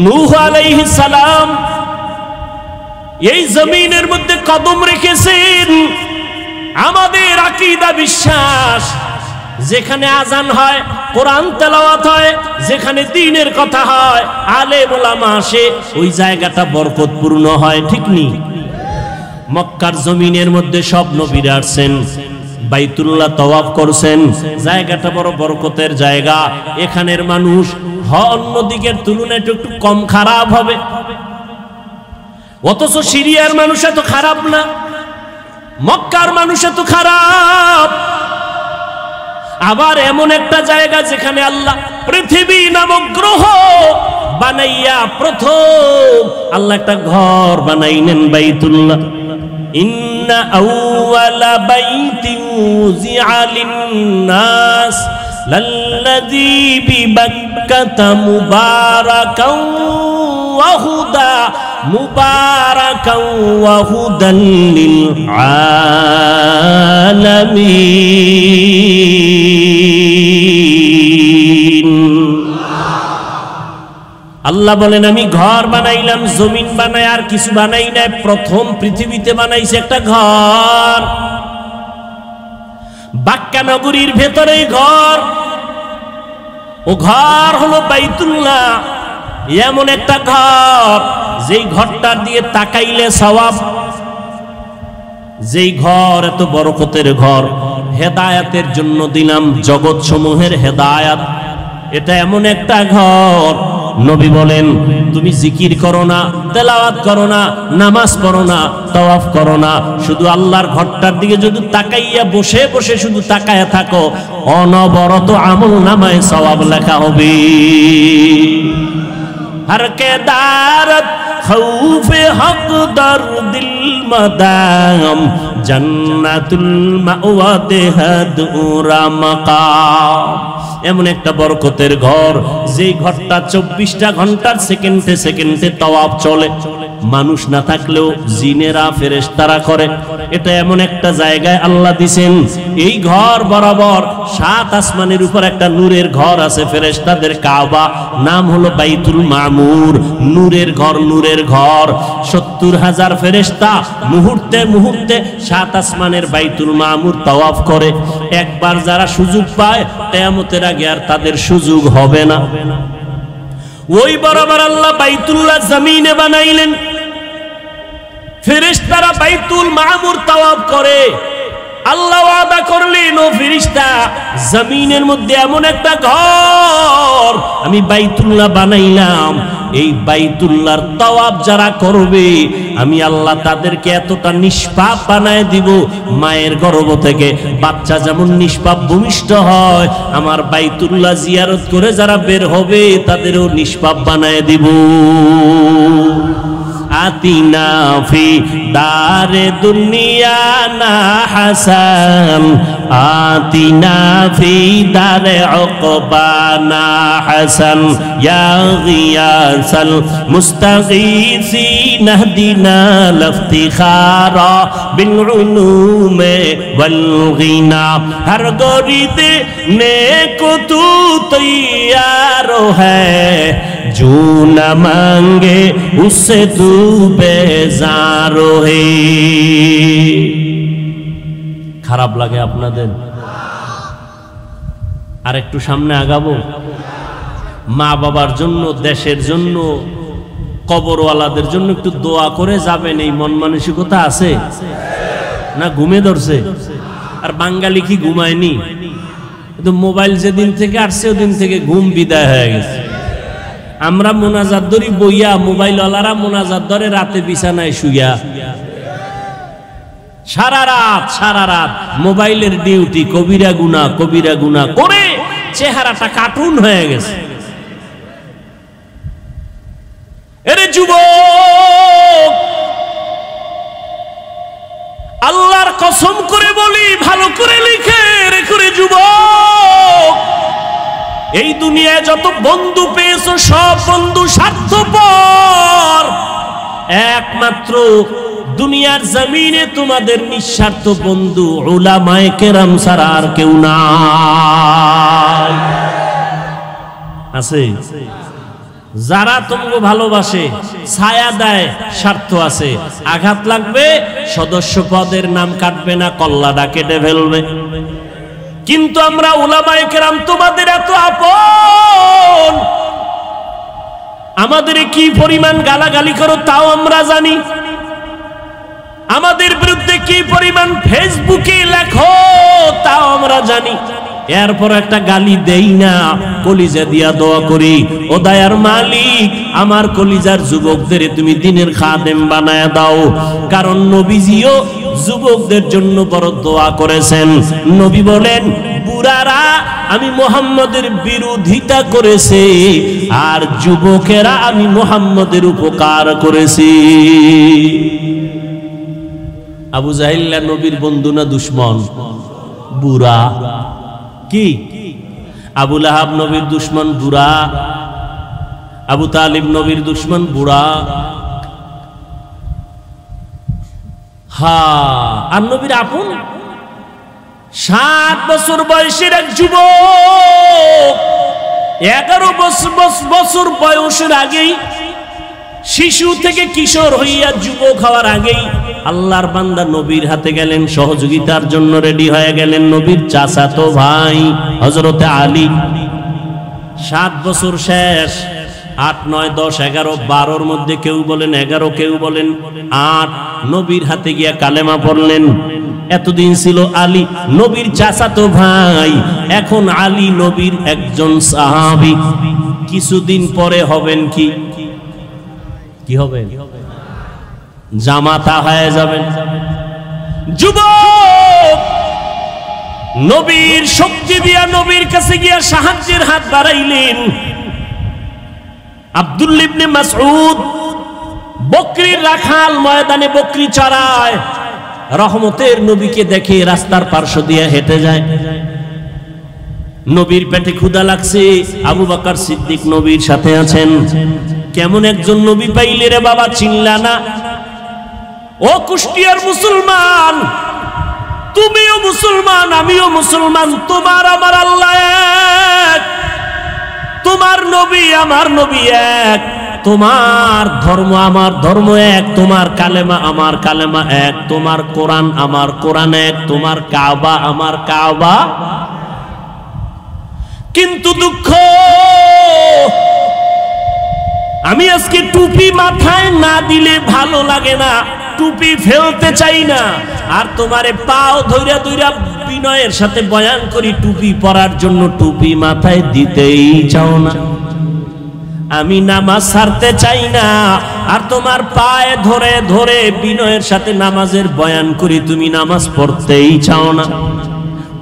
নূহ আলাইহিস সালাম এই জমিনের মধ্যে কদম রেখেছেন। আমাদের আকীদা বিশ্বাস, যেখানে আজান হয়, কোরআন তেলাওয়াত হয়, যেখানে দ্বীনের কথা হয়, আলেম ওলামা আসে, ওই জায়গাটা বরকতপূর্ণ হয়, ঠিক নি? মক্কার জমিনের মধ্যে সব নবীরা আসছেন, বাইতুল্লাহ তাওয়াফ করছেন, জায়গাটা বড় বরকতের জায়গা। এখানের মানুষ অন্য দিকের তুলনায় একটু কম খারাপ হবে, অথচ সিরিয়ার মানুষ এত খারাপ না, মক্কার মানুষ এত খারাপ। আবার এমন একটা জায়গা যেখানে আল্লাহ পৃথিবী নামক গ্রহ বানাইয়া প্রথম আল্লাহ একটা ঘর বানাইলেন বাইতুল্লাহ। ইন্না আউওয়ালা বাইতিন উযিআ লিন-নাস লাল্লাযী বিবাক্কাতা মুবারাকাও ওয়া হুদা মুবারাকাও ওয়া হুদাল লিল আলামিন। আল্লাহ বলেন, আমি ঘর বানাইলাম, জমিন বানাই আর কিছু বানাই নাই, প্রথম পৃথিবীতে বানাইছে একটা ঘর। বাক্কা নগরীর ভেতরে ঘর, ও ঘর হলো বাইতুল্লাহ। এমন একটা ঘর, যেই ঘরটার দিয়ে তাকাইলে সওয়াব, যেই ঘর এত বরকতের ঘর, হেদায়াতের জন্য দিলাম জগৎ সমূহের হেদায়াত। এটা এমন একটা ঘর, নবী বলেন তুমি জিকির করো না, তেলাওয়াত করো না, নামাজ পড়ো না, তাওয়াফ করো না, শুধু আল্লাহর ঘরটার দিকে যদি তাকাইয়া বসে বসে শুধু তাকায়া থাকো, অনবরত আমল নামায় সওয়াব লেখা হবে। हर के दारत खौफे हक दर दिल मदाम जन्नतुल मावा देहद उरा मकाम। এমন একটা বরকতের ঘর, যেই ঘরটা 24টা ঘন্টার সেকেন্ডে সেকেন্ডে তাওয়াফ চলে, মানুষ না থাকলেও জিনেরা ফেরেশতারা করে। এটা এমন একটা জায়গায় আল্লাহ দিবেন, এই ঘর বরাবর 7 আসমানের উপর একটা নূরের ঘর আছে, ফেরেশতাদের কাবা, নাম হলো বাইতুল মামুর। নূরের ঘর, নূরের ঘর। 70,000 ফেরেশতা মুহূর্তে মুহূর্তে 7 আসমানের বাইতুল মামুর তাওয়াফ করে। একবার যারা সুযোগ পায়, কিয়ামতের আগে আর তাদের সুযোগ হবে না। ওই বরাবর আল্লাহ বাইতুল্লাহ জমিনে বানাইলেন, ফেরেশতারা বাইতুল মামুর তাওয়াফ করে। আল্লাহ ওয়াদা করলেন, ও ফেরেশতা, জমিনের মধ্যে এমন একটা ঘর আমি বাইতুল্লাহ বানাইলাম, এই বাইতুল্লাহর তাওয়াফ যারা করবে আমি আল্লাহ তাদেরকে এতটা নিষ্পাপ বানায় দিব, মায়ের গর্ভ থেকে বাচ্চা যেমন নিষ্পাপ ভূমিষ্ঠ হয়, আমার বাইতুল্লাহ জিয়ারত করে যারা বের হবে তাদেরও নিষ্পাপ বানায় দিব। আতিনা ফি দারে দুনিয়া না হাসান, আতিনা ফি দারে উকবা না হাসান, ইয়া গিয়াসাল মুস্তাগীসিন ইহদিনা লিফতিখারা বিল উলুমে ওয়াল গিনা। হর গরিদে নেকো তু তৈয়ার হ্যায়, जो न मांगे उससे तू बेजार है। খারাপ লাগে আপনাদের? আর একটু সামনে আগাবো। মা বাবার জন্য, দেশের জন্য, কবরওয়ালাদের জন্য একটু দোয়া করে যাবেন, এই মন মানসিকতা আছে না? ঘুমে ধরছে? আর বাঙালি কি ঘুমায়নি? কিন্তু মোবাইল যেদিন থেকে আসছে ওদিন থেকে ঘুম বিদায় হয়ে গেছে। আমরা মোনাজাত ধরি বইয়া, মোবাইলওয়ালারা মোনাজাত ধরে রাতে বিছানায় শুইয়া সারা রাত মোবাইলের ডিউটি, কবিরা গুনাহ করে চেহারাটা কার্টুন হয়ে গেছে। এরে যুবক, আল্লাহর কসম করে বলি, ভালো করে লিখে রেখে যুবক, এই দুনিয়ায় যত বন্ধু পেয়েছো সব বন্ধু স্বার্থপর। একমাত্র দুনিয়ার জমিনে তোমাদের নিঃস্বার্থ বন্ধু উলামায়ে কেরাম ছাড়া আর কেউ নাই। আছে যারা তোমাকে ভালোবাসে, ছায়া দেয়, স্বার্থ আছে, আঘাত লাগবে সদস্য পদের নাম কাটবে না, কল্লাটা কেটে ফেলবে। কিন্তু আমরা উলামায়ে কেরাম তোমাদের এত আপন, আমাদের কি পরিমাণ গালাগালি করো তাও আমরা জানি, আমাদের বিরুদ্ধে কি পরিমাণ ফেসবুকে লেখো তাও আমরা জানি। এরপর একটা গালি দেই না, কলিজা দিয়া দোয়া করি, ও দয়ার মালিক আমার কলিজার যুবকদের তুমি দিনের খাদেম বানায় দাও। কারণ নবীজিও যুবকদের জন্য বড় দোয়া করেছেন। নবী বলেন, বুড়ারা আমি মুহাম্মদের বিরোধিতা করেছে, আর যুবকেরা আমি মুহাম্মদের উপকার করেছি। আবু জাহিল্লা নবীর বন্ধু না দুশ্মন? বুড়া। কি আবু লাহাব নবীর দুশ্মন বুড়া, আবু তালিব নবীর দুশ্মন বুড়া। আর নবীর আপন 7 বছর বয়সের এক যুবক, 11 বছর বয়সের আগেই, শিশু থেকে কিশোর হইয়া যুবক হওয়ার আগেই আল্লাহর বান্দা নবীর হাতে গেলেন, সহযোগিতার জন্য রেডি হয়ে গেলেন। নবীর চাচাতো ভাই হযরতে আলী। 7 বছর শেষ, 8, 9, 10, 11, 12-র মধ্যে কেউ বলেন 11, কেউ বলেন 8, নবীর হাতে গিয়া কালেমা পড়লেন। এতদিন ছিল আলী নবীর চাচাতো ভাই, এখন আলী নবীর একজন সাহাবী। কিছুদিন পরে হবেন কি হবেন? জামাতা হয়ে যাবেন। যুবক নবীর শক্তি দিয়া নবীর কাছে গিয়া সাহায্যের হাত বাড়াইলেন। আব্দুল্লাহ ইবনে মাসউদ বকরির রাখাল, ময়দানে বকরি চড়ায়, রহমতের নবীকে দেখে রাস্তার পার্শ্ব দিয়ে হেঁটে যায়। নবীর পেটে ক্ষুধা লাগছে, আবু বকর সিদ্দিক নবীর সাথে আছেন। কেমন একজন নবী পাইলে রে বাবা, চিনলা না? ও কুষ্টিয়ার মুসলমান, তুমিও মুসলমান, আমিও মুসলমান, তোমার আমার আল্লাহ এক, তোমার নবী আমার নবী এক, তোমার ধর্ম আমার ধর্ম এক, তোমার কালেমা আমার কালেমা এক, তোমার কোরআন আমার কোরআন এক, তোমার কাবা আমার কাবা। কিন্তু দুঃখ, আমি আজকে টুপি মাথায় না দিলে ভালো লাগে না, টুপি ফেলতে চাই না। আর তোমারে পাও ধইরা ধইরা বিনয়ের সাথে বয়ান করি টুপি পরার জন্য, টুপি মাথায় দিতেই চাও না। আমি নামাজ ছাড়তে চাই না, আর তোমার পায়ে ধরে ধরে বিনয়ের সাথে নামাজের বয়ান করি, তুমি নামাজ পড়তেই চাও না।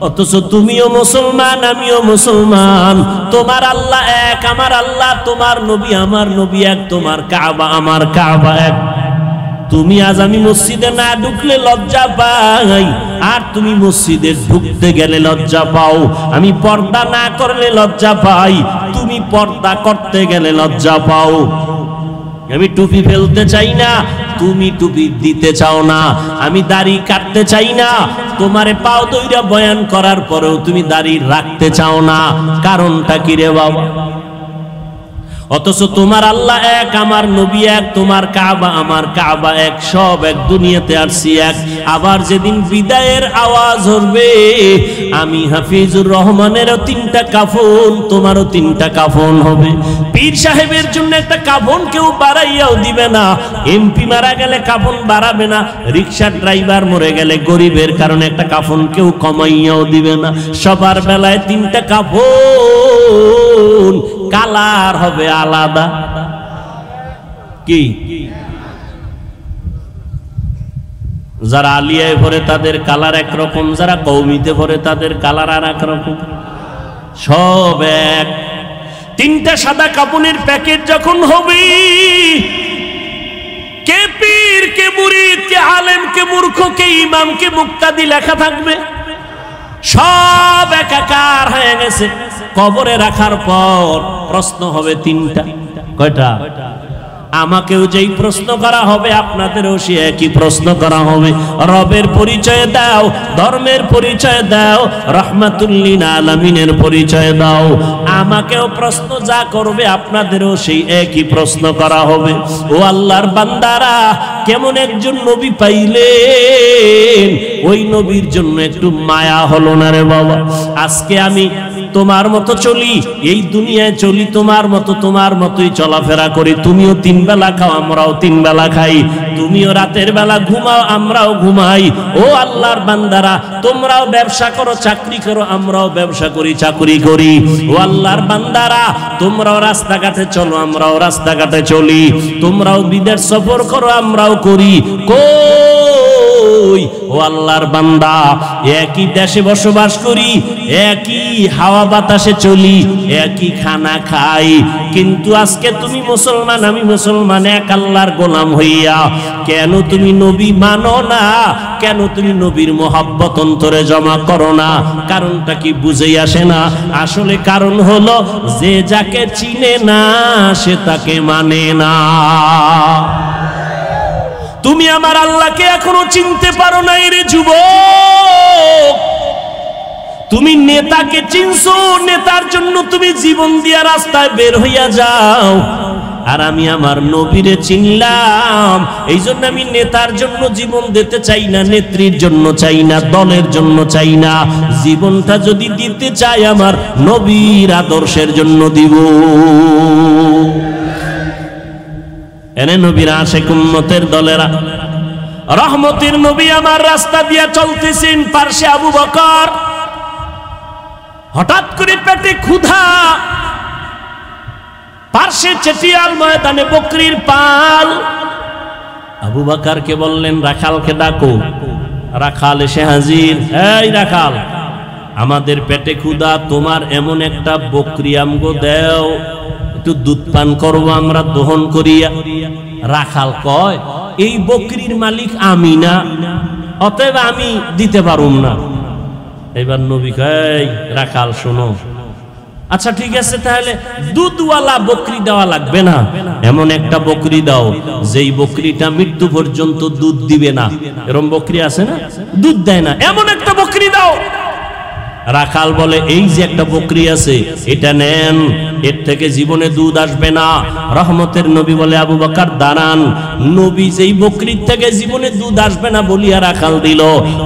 অথচ তুমিও মুসলমান, আমিও মুসলমান, তোমার আল্লাহ এক, আমার আল্লাহ, তোমার নবী আমার নবী এক, তোমার কাবা আমার কাবা এক। তুমি আজ আমি মসজিদে না ঢুকলে লজ্জা পাই, আর তুমি মসজিদে ঢুকতে গেলে লজ্জা পাও। আমি পর্দা না করলে লজ্জা পাই, তুমি পর্দা করতে গেলে লজ্জা পাও। আমি টুপি ফেলতে চাই না, তুমি টুপি দিতে চাও না। আমি দাড়ি কাটতে চাই না, তোমারে পাও দইরা বয়ান করার পরেও তুমি দাড়ি রাখতে চাও না। কারণটা কি রে বাবা? অথচ তোমার আল্লাহ এক, আমার নবী এক, তোমার কাবা আমার কাবা এক, সব এক, দুনিয়াতে আসছি এক। আবার যেদিন বিদায়ের আওয়াজ হবে, আমি হাফিজুর রহমানেরও 3টা কাফন, তোমারও 3টা কাফন হবে। পীর সাহেবের জন্য একটা কাফন কেউ বাড়াইয়াও দিবে না, এমপি মারা গেলে কাফন বাড়াবে না, রিক্সার ড্রাইভার মরে গেলে গরিবের কারণে একটা কাফন কেউ কমাইয়াও দিবে না। সবার বেলায় 3টা কাফন, কালার হবে আলাদা। কি যারা আলিয়ায় ভরে তাদের কালার একরকম, যারা কওমিতে ভরে তাদের কালার আর একরকম, সব এক। 3টা সাদা কাপড়ের প্যাকেট যখন হবে, কে পীর, কে মুরিদ, কে আলেম, কে মূর্খ, কে ইমাম, কে মুক্তাদি লেখা থাকবে, সব একাকার হয়ে গেছে। কবরে রাখার পর প্রশ্ন হবে 3টা। কয়টা? আমাকেও যেই প্রশ্ন করা হবে, আপনাদেরও সে একই প্রশ্ন করা হবে। রবের পরিচয় দাও, ধর্মের পরিচয় দাও, রাহমাতুল লিল আলামিনের পরিচয় দাও। আমাকেও প্রশ্ন যা করবে, আপনাদেরও সেই একই প্রশ্ন করা হবে। ও আল্লাহর বান্দারা, কেমন একজন নবী পাইলেন, ওই নবীর জন্য একটু মায়া হলো না রে বাবা? আজকে আমি তোমার মতো চলি, এই দুনিয়ায় চলি তোমার মতো, তোমার মতোই চলাফেরা করি। তুমিও 3 বেলা খাও, আমরাও 3 বেলা খাই। তুমিও রাতের বেলা ঘুমাও, আমরাও ঘুমাই। ও আল্লাহর বান্দারা, তোমরাও ব্যবসা করো, চাকরি করো, আমরাও ব্যবসা করি, চাকরি করি। ও আল্লাহর বান্দারা, তোমরাও রাস্তাঘাটে চলো, আমরাও রাস্তাঘাটে চলি। তোমরাও বিদেশ সফর করো, আমরাও করি। কই ও আল্লাহর বান্দা, একই দেশে বসবাস করি, একই হাওয়া বাতাসে চলি, একই খানা খাই, কিন্তু আজকে তুমি মুসলমান, আমি মুসলমান, এক আল্লাহর গোলাম হইয়া কেন তুমি নবী মানো না? কেন তুমি নবীর মোহাব্বত অন্তরে জমা করো না? কারণটা কি বুঝে আসে না? আসলে কারণ হলো, যে যাকে চিনে না সে তাকে মানে না। তুমি আমার আল্লাহকে এখনো চিনতে পারো নাই রে যুবক। তুমি নেতাকে চিনছো, নেতার জন্য তুমি জীবন দিয়া রাস্তায় বের হইয়া যাও। আর আমি আমার নবীরে চিনলাম, এই জন্য আমি নেতার জন্য জীবন দিতে চাই না, নেত্রীর জন্য চাই না, দলের জন্য চাই না। জীবনটা যদি দিতে চাই, আমার নবীর আদর্শের জন্য দিব। এনে নবীর আশিক উম্মতের দলেরা, রহমতের নবী আমার রাস্তা দিয়া চলতেছেন, পার্শ্বে আবু বকর। হঠাৎ করে পেটে ক্ষুধা, পার্শ্বে চেটিয়াল ময়দানে বকরির পাল। আবু বকরকে বললেন, রাখালকে ডাকো। রাখাল এসে হাজির। এই রাখাল, আমাদের পেটে ক্ষুধা, তোমার এমন একটা বকরি আমগো দেও, একটু দুধ পান করবো আমরা দহন করিয়া। রাখাল কয়, এই বকরির মালিক আমি না, অতএব আমি দিতে পারুম না। এবার নবী কয়, রাখাল শোনো, আচ্ছা ঠিক আছে, তাহলে দুধওয়ালা বকরি দেওয়া লাগবে না, এমন একটা বকরি দাও যেই বকরিটা মৃত্যু পর্যন্ত দুধ দিবে না। এরকম বকরি আছে না, দুধ দেয় না, এমন একটা বকরি দাও। রাখাল বলে, এই যে একটা বকরি আছে, এটা নেন, এর থেকে জীবনে দুধ আসবে না। রহমতের নবী বলে, আবু বকর দাঁড়ান। নবী যেই বকরির থেকে জীবনে দুধ আসবে না বলিয়া রাখাল দিল,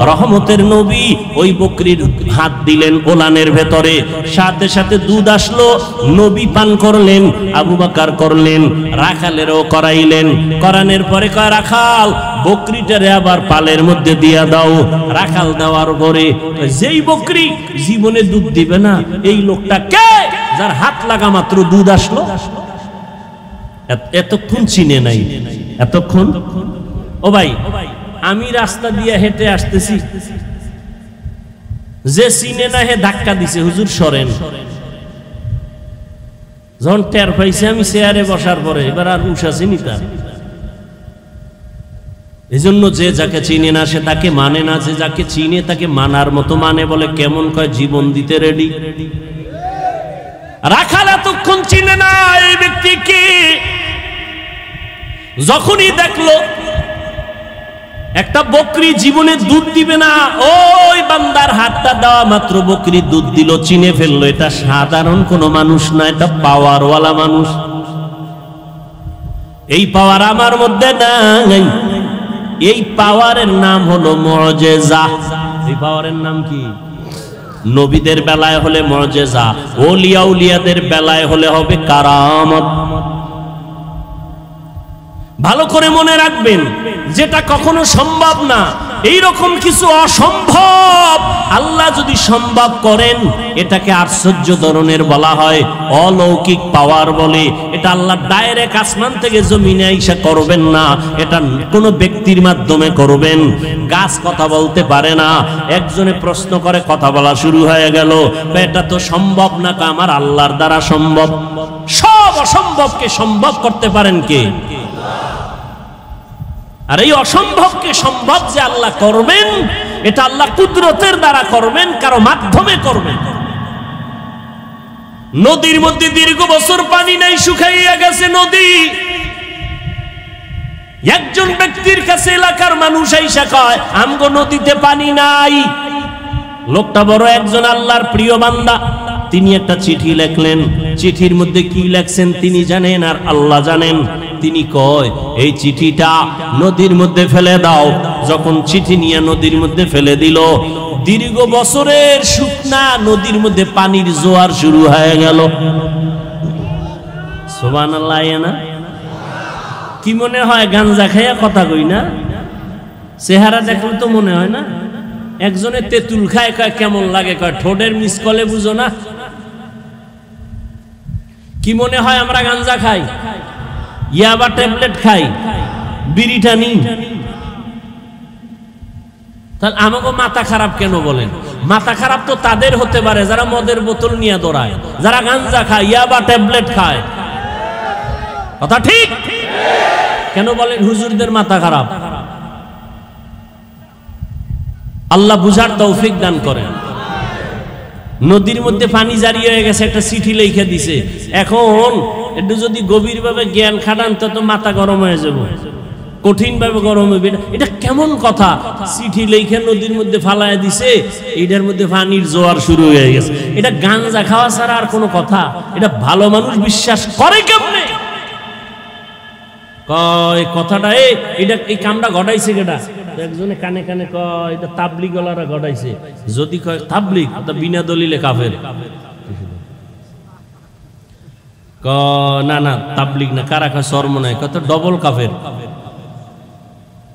রহমতের নবী ওই বকরির হাত দিলেন ওলানের ভেতরে, সাথে সাথে দুধ আসলো। নবী পান করলেন, আবু বকর করলেন, রাখালেরও করাইলেন। করানোর পরে কয়, রাখাল বকরিটারে আবার পালের মধ্যে দিয়া দাও। রাখাল দেওয়ার পরে যেই বকরি জীবনে দুধ দিবে না, এই লোকটা কে যার হাত লাগা মাত্র দুধ আসলো? এতক্ষণ চিনে নাই, এতক্ষণ। ও ভাই, আমি রাস্তা দিয়ে হেঁটে আসতেছি, যে চিনে না হে ধাক্কা দিছে, হুজুর সরেন। যখন টের পাইছে আমি চেয়ারে বসার পরে, এবার আর উঠাছিনি তার। এই জন্য যে যাকে চিনে না সে তাকে মানে না, যে যাকে চিনে তাকে মানার মতো মানে। বলে কেমন? কয় জীবন দিতে রেডি। রাখাল এতক্ষণ চিনে না এই ব্যক্তিকে, যখনই দেখলো একটা বকরি জীবনে দুধ দিবে না, ওই বান্দার হাতটা দেওয়া মাত্র বকরি দুধ দিল, চিনে ফেললো। এটা সাধারণ কোনো মানুষ না, এটা পাওয়ারওয়ালা মানুষ। এই পাওয়ার আমার মধ্যে নাই। এই পাওয়ারের নাম হলো মুআজিজা। এই পাওয়ারের নাম কি? নবীদের বেলায় হলে মুআজিজা, ওলিয়া উলিয়াদের বেলায় হলে হবে কারামত। ভালো করে মনে রাখবেন, যেটা কখনো সম্ভব না, এই রকম কিছু অসম্ভব আল্লাহ যদি সম্ভব করেন, এটাকে আশ্চর্য ধরনের বলা হয়, অলৌকিক পাওয়ার বলে। এটা আল্লাহ ডাইরেক্ট আসমান থেকে জমিনে আইসা করবেন না, এটা কোনো ব্যক্তির মাধ্যমে করবেন। গাছ কথা বলতে পারে না, একজনে প্রশ্ন করে কথা বলা শুরু হয়ে গেল, এটা তো সম্ভব না, আমার আল্লাহর দ্বারা সম্ভব। সব অসম্ভবকে সম্ভব করতে পারেন কে? আর এই অসম্ভবকে সম্ভব যে আল্লাহ করবেন, এটা আল্লাহ কুদরতের দ্বারা করবেন, কারো মাধ্যমে করবেন। নদীর মধ্যে দীর্ঘ বছর পানি নাই, শুকাইয়া গেছে নদী। একজন ব্যক্তির কাছে এলাকার মানুষ আইসা কয়, আমগো নদীতে পানি নাই। লোকটা বড় একজন আল্লাহর প্রিয় বান্দা, তিনি একটা চিঠি লেখলেন। চিঠির মধ্যে কি লেখছেন তিনি জানেন, আর আল্লাহ জানেন। তিনি কয়, এই চিঠিটা নদীর মধ্যে ফেলে দাও। যখন চিঠি নিয়ে নদীর মধ্যে ফেলে দিল, দীর্ঘ বছরের শুকনা নদীর মধ্যে পানির জোয়ার শুরু হয়ে গেল। সুবহানাল্লাহ। না কি মনে হয় গাঞ্জা খাইয়া কথা কই না? চেহারা দেখলে তো মনে হয় না। একজনে তেঁতুল খায়, কয় কেমন লাগে, কয় ঠোঁটের মিস কলে বুঝো না। কি মনে হয় আমরা গাঞ্জা খাই, ইয়াবা ট্যাবলেট খাই, বিড়ি টানি? তাহলে আমাকে মাথা খারাপ কেন বলেন? মাথা খারাপ তো তাদের হতে পারে যারা মদের বোতল নিয়ে দৌড়ায়, যারা গাঞ্জা খায়, ইয়াবা ট্যাবলেট খায়। কথা ঠিক? কেন বলেন হুজুরদের মাথা খারাপ? আল্লাহ বুঝার তৌফিক দান করেন। নদীর মধ্যে পানি জারি হয়ে গেছে, একটা চিঠি লিখে দিছে। এখন একটু যদি গভীর ভাবে জ্ঞান খাটান তো মাথা গরম হয়ে যাবে, কঠিন ভাবে গরম হবে। এটা কেমন কথা? চিঠি লিখে নদীর মধ্যে ফালায় দিছে, এইটার মধ্যে পানির জোয়ার শুরু হয়ে গেছে। এটা গাঞ্জা খাওয়া ছাড়া আর কোনো কথা? এটা ভালো মানুষ বিশ্বাস করে কেমনে? কয় কথাটা এটা এই কামটা ঘটাইছে কেটা? একজনে কানে কানে কয় এটা তাবলিগ ওয়ালারা ঘটাইছে। যদি কয় তাবলিগ, তা বিনা দলিলে কাফের। না না তাবলিগ না, কারা কয় সরমনায়, কত ডবল কাফের।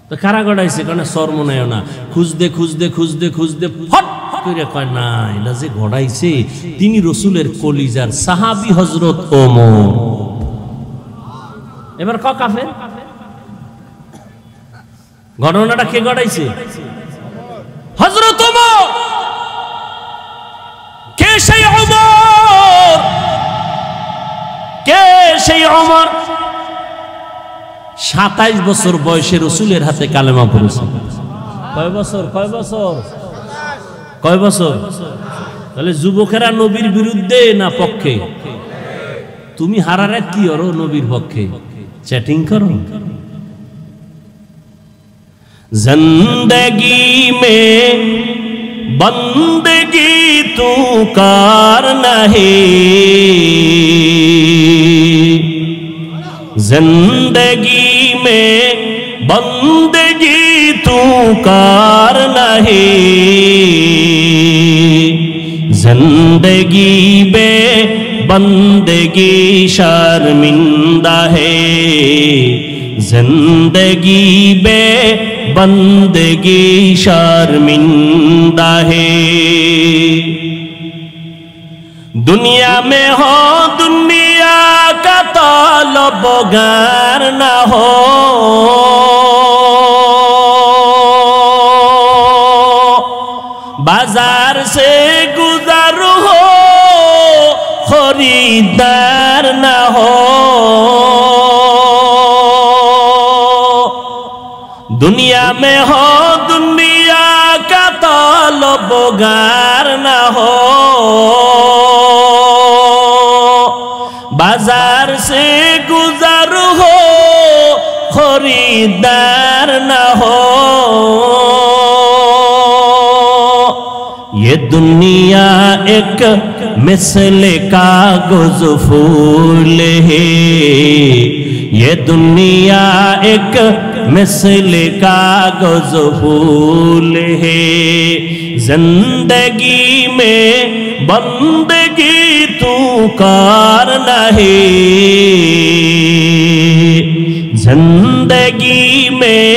তো কারা ঘটাইছে? কারণ সরমনায় না। খুঁজতে খুঁজতে খুঁজতে খুঁজতে ফট করে কয় না, এটা যে ঘটাইছে তিনি রসুলের কলিজার সাহাবী হযরত ওমর। এবার ক কাফের। ঘটনাটা কে ঘটাইছে? হযরত ওমর। কে সেই ওমর? কে সেই ওমর? 27 বছর বয়সে রসুলের হাতে কালেমা পড়েছে। কয় বছর? কয় বছর? কয় বছর? তাহলে যুবকেরা নবীর বিরুদ্ধে না পক্ষে? তুমি হারারে কি করো নবীর পক্ষে? चैटिंग करो। जिंदगी में बंदगी तू कार नहीं, जिंदगी में बंदगी तू कार नहीं, जिंदगी बे बंदगी शर्मिंदा है, जिंदगी बे बंदगी शर्मिंदा है। दुनिया में हो दुनिया का तलबगार न हो, बाजार से गुजर हो खरीदार न हो, दुनिया में हो दुनिया का तलबगार न हो, बाजार से गुजर हो खरीदार न हो, ये दुनिया एक मिसल कागज फूल है, ये दुनिया एक मिसल कागज फूल है। जिंदगी में बंदगी तू करना है, जिंदगी में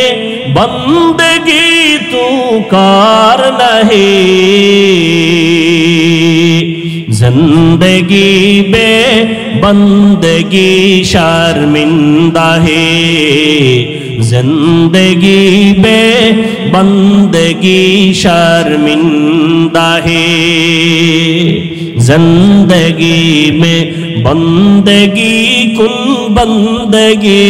बंदगी तू करना है। जिंदगी में बंदगी शर्मिंदा है, जिंदगी में बंदगी शर्मिंदा है। जिंदगी में बंदगी कुल बंदगी,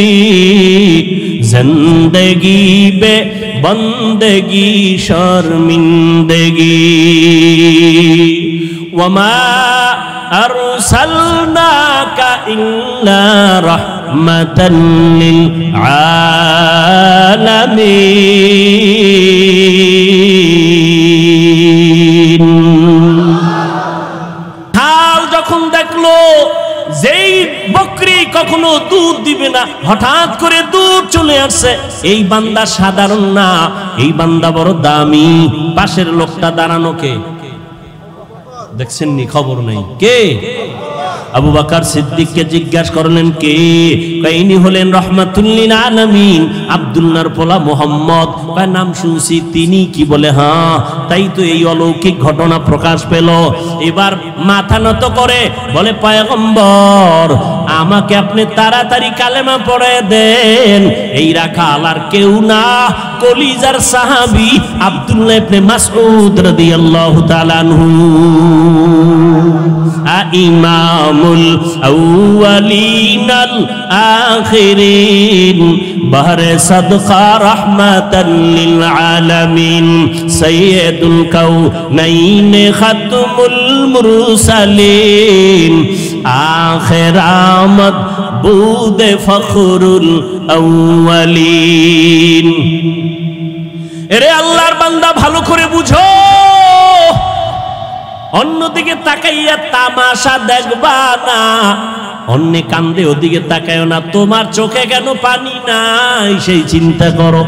जिंदगी में बंदगी शर्मिंदगी। वमा अरसलनाका इल्ला रहमतन लिल आलामीन। হাল যখন দেখলো যেই বকরি কখনো দুধ দিবে না, হঠাৎ করে দুধ চলে আসছে, এই বান্দা সাধারণ না, এই বান্দা বড় দামি। পাশের লোকটা দাঁড়ানো কে দেখছেন নি? খবর নেই কে? আবু বকর সিদ্দিককে জিজ্ঞাসা করলেন কে? ইনি হলেন রাহমাতুল লিল আলামিন, আব্দুল্লাহর পোলা মুহাম্মদ। নাম শুনছি। তিনি কি বলে হ্যাঁ, তাই তো এই অলৌকিক ঘটনা প্রকাশ পেল। এবার মাথা নত করে বলে পয়গম্বর, আমাকে আপনি তাড়াতাড়ি কালেমা পড়ে দেন। এই রাখাল আর কেউ না, কলিজার সাহাবী আব্দুল্লাহ ইবনে মাসউদ রাদিয়াল্লাহু তাআলা আনহু। ইমামুল আউয়ালিনাল আখিরিন, বাহরে সাদকা রাহমাতাল লিল আলামিন, সাইয়্যিদুল কাউনাইন খাতমুল মুরসালিন, আখির আমদ বুদে ফখরুল আউয়ালিন। এরে আল্লাহর বান্দা, ভালো করে বুঝো, অন্যদিকে তাকাইয়া তামাশা দেখবা না, অন্য কান্দে ওদিকে তাকায়ও না। তোমার চোখে কেন পানি নাই সেই চিন্তা করো।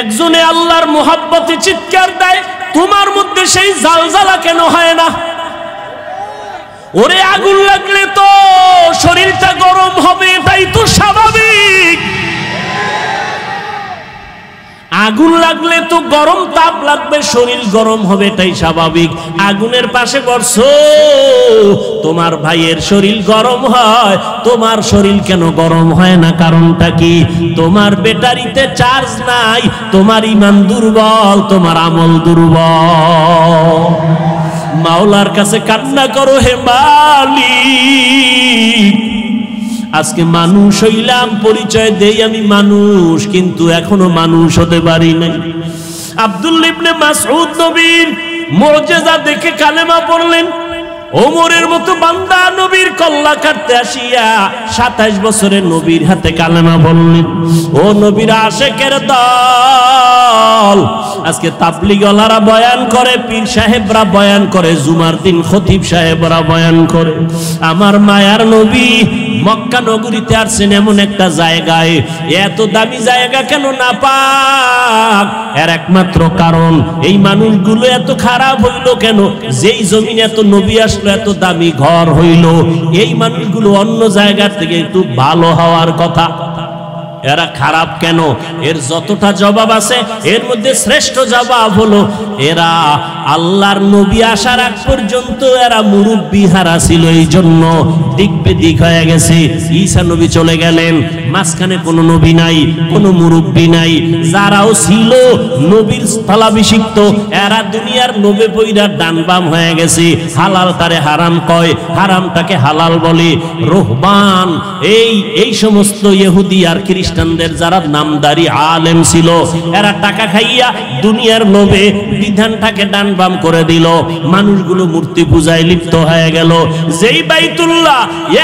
একজনে আল্লাহর মোহাব্বতে চিৎকার দেয়, তোমার মধ্যে সেই জালজালা কেন হয় না? ওরে আগুন লাগলে তো শরীরটা গরম হবে, এটাই তো স্বাভাবিক। আগুন লাগলে তো গরম তাপ লাগবে, শরীর গরম হবে, এটাই স্বাভাবিক। আগুনের পাশে বসছো, তোমার ভাইয়ের শরীর গরম হয়, তোমার শরীর কেন গরম হয় না? কারণটা কি? তোমার ব্যাটারিতে চার্জ নাই, তোমার ঈমান দুর্বল, তোমার আমল দুর্বল। মাওলার কাছে কান্না করো, হে মালিক, আজকে মানুষ হইলাম, পরিচয় দেই আমি মানুষ, কিন্তু এখনো মানুষ হতে পারি নাই। আব্দুল্লাহ ইবনে মাসউদ নবীর মুজিজা দেখে কালেমা পড়লেন। ওমরের মতো বান্দা নবীর কল্লা কাটতে আসিয়া 27 বছরের নবীর হাতে কালেমা পড়লেন। ও নবীর আশিকের দল, আজকে তাবলীগওয়ালারা বয়ান করে, পীর সাহেবরা বয়ান করে, জুমার দিন খতিব সাহেবরা বয়ান করে। আমার মায়ার নবী মক্কা নগরীতে আসছেন এমন একটা জায়গায়, এত দামি জায়গা কেন না পাক? এর একমাত্র কারণ, এই মানুষগুলো এত খারাপ হইল কেন? যেই জমিন এত নবী আসলো, এত দামি ঘর হইল, এই মানুষগুলো অন্য জায়গা থেকে একটু ভালো হওয়ার কথা, এরা খারাপ কেন? এর যতটা জবাব আছে, এর মধ্যে শ্রেষ্ঠ জবাব হলো এরা আল্লাহর নবী আসার আগ পর্যন্ত এরা মুরব্বি হারা ছিল, এই জন্য দিক বেদিক হয়ে গেছে। ঈসা নবী চলে গেলেন, মাঝখানে কোনো নবী নাই, কোনো মুরব্বি নাই। যারাও ছিল নবীর স্থলাভিষিক্ত, এরা দুনিয়ার নবে পয়রা ডান বাম হয়ে গেছে। হালাল তারে হারাম কয়, হারামটাকে হালাল বলে। রহবান এই সমস্ত ইহুদি আর খ্রিস্টানদের যারা নামদারি আলেম ছিল, এরা টাকা খাইয়া দুনিয়ার লোভে বিধানটাকে ডান বাম করে দিল। মানুষগুলো মূর্তি পূজায় লিপ্ত হয়ে গেল। যেই বাইতুল্লাহ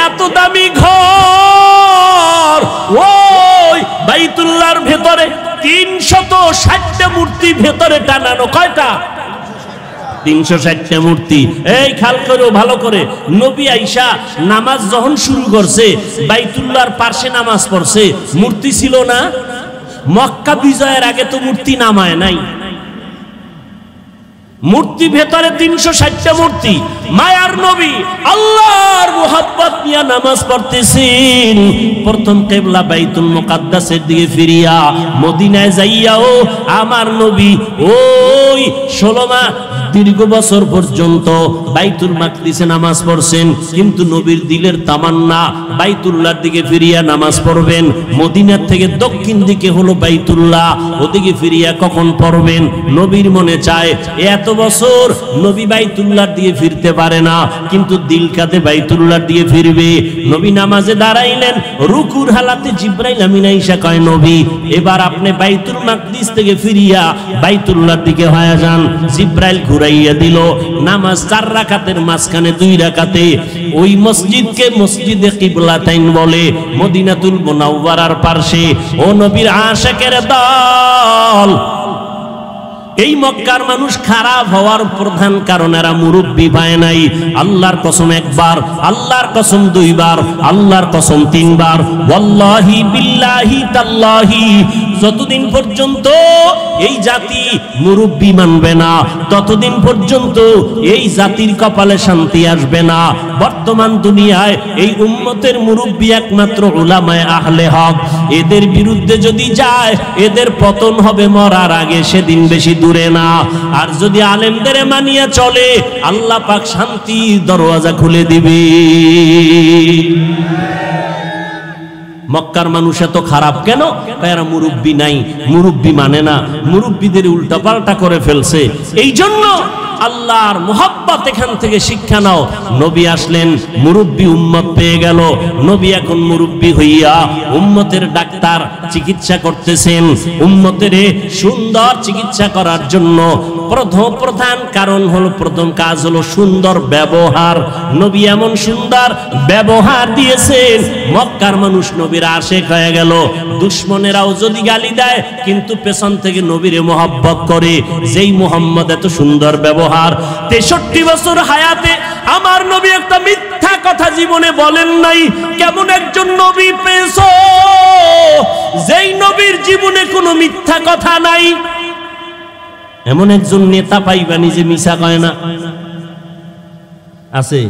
এত দামি ঘর, ওই বাইতুল্লাহর ভেতরে 360টা মূর্তি ভেতরে টানানো। কয়টা? 360টা মূর্তি। এই খেয়াল করো ভালো করে, নবী আয়েশা নামাজ যখন শুরু করছে বাইতুল্লাহর পাশে নামাজ পড়ছে, মূর্তি ছিল না। মক্কা বিজয়ের আগে তো মূর্তি নামায় নাই, মূর্তি ভেতরে 360টা মূর্তি। মায়ার নবী আল্লাহর মুহাব্বত নিয়ে নামাজ পড়তেছেন। প্রথম কিবলা বাইতুল মুকাদ্দাসের দিকে ফিরিয়া মদিনায় যাইয়াও আমার নবী ওই 16 মাস দীর্ঘ বছর পর্যন্ত বাইতুল মাকদিসে নামাজ পড়ছেন, কিন্তু নবীর দিলের তামান্না বাইতুল্লাহর দিকে ফিরিয়া নামাজ পড়বেন। মদিনার থেকে দক্ষিণ দিকে হলো বাইতুল্লাহ, ওদিকে ফিরিয়া কখন পড়বেন নবীর মনে চায়। এত বছর নবী বাইতুল্লাহর দিকে ফিরতে পারে না, কিন্তু দিল কাঁদে বাইতুল্লাহর দিকে ফিরবে। নবী নামাজে দাঁড়াইলেন, রুকুর হালাতে জিবরাইল আমিন আয়েশা কয় নবী এবার আপনি বাইতুল মাকদিস থেকে ফিরিয়া বাইতুল্লাহর দিকে হয়ে যান। জিবরাইল ঘুরাইয়া দিল। নামাজ 4 রাকাতের মাঝখানে 2 রাকাতে ওই মসজিদকে মসজিদে কিবলাতাইন বলে, মদিনাতুল মুনাওয়ারার পাশে। ও নবীর আশিকের দল, এই মক্কার মানুষ খারাপ হওয়ার প্রধান কারণ এরা মুরব্বি পায় নাই। আল্লাহর কসম একবার, আল্লাহর কসম 2 বার, আল্লাহর কসম 3 বার, ওয়াল্লাহি বিল্লাহি তাল্লাহি, যতদিন পর্যন্ত এই জাতি মুরব্বি মানবে না ততদিন পর্যন্ত এই জাতির কপালে শান্তি আসবে না। বর্তমান দুনিয়ায় এই উম্মতের মুরব্বি একমাত্র উলামায়ে আহলে হক। এদের বিরুদ্ধে যদি যায় এদের পতন হবে মরার আগে, সেদিন বেশি দূরে না। আর যদি আলেমদের মানিয়ে চলে আল্লাহ পাক শান্তির দরওয়াজা খুলে দিবে। মক্কার মানুষ এত খারাপ কেন? এরা মুরব্বি নাই, মুরব্বি মানে না, মুরব্বিদের উল্টা পাল্টা করে ফেলছে। এই জন্য আল্লাহর মুহাব্বত এখান থেকে শিক্ষা নাও। নবী আসলেন, মুরব্বি উম্মত পেয়ে গেল। নবী এখন মুরব্বি হইয়া উম্মতের ডাক্তার, চিকিৎসা করতেছেন। উম্মতের সুন্দর চিকিৎসা করার জন্য প্রধান কারণ হলো, প্রথম কাজ হলো সুন্দর ব্যবহার। নবী এমন সুন্দর ব্যবহার দিয়েছেন, মক্কার মানুষ নবীর আশিক হয়ে গেল। দুশমনেরাও যদি গালি দেয় কিন্তু পেছন থেকে নবীরে মোহাব্বত করে, যেই মুহাম্মদ এত সুন্দর ব্যবহার। 63 বছর হায়াতে আমার নবী একটা মিথ্যা কথা জীবনে বলেন নাই। কেমন একজন নবী পেয়েছো যেই নবীর জীবনে কোনো মিথ্যা কথা নাই? এমন একজন নেতা পাইবানি যে মিছা কয় না? আছে?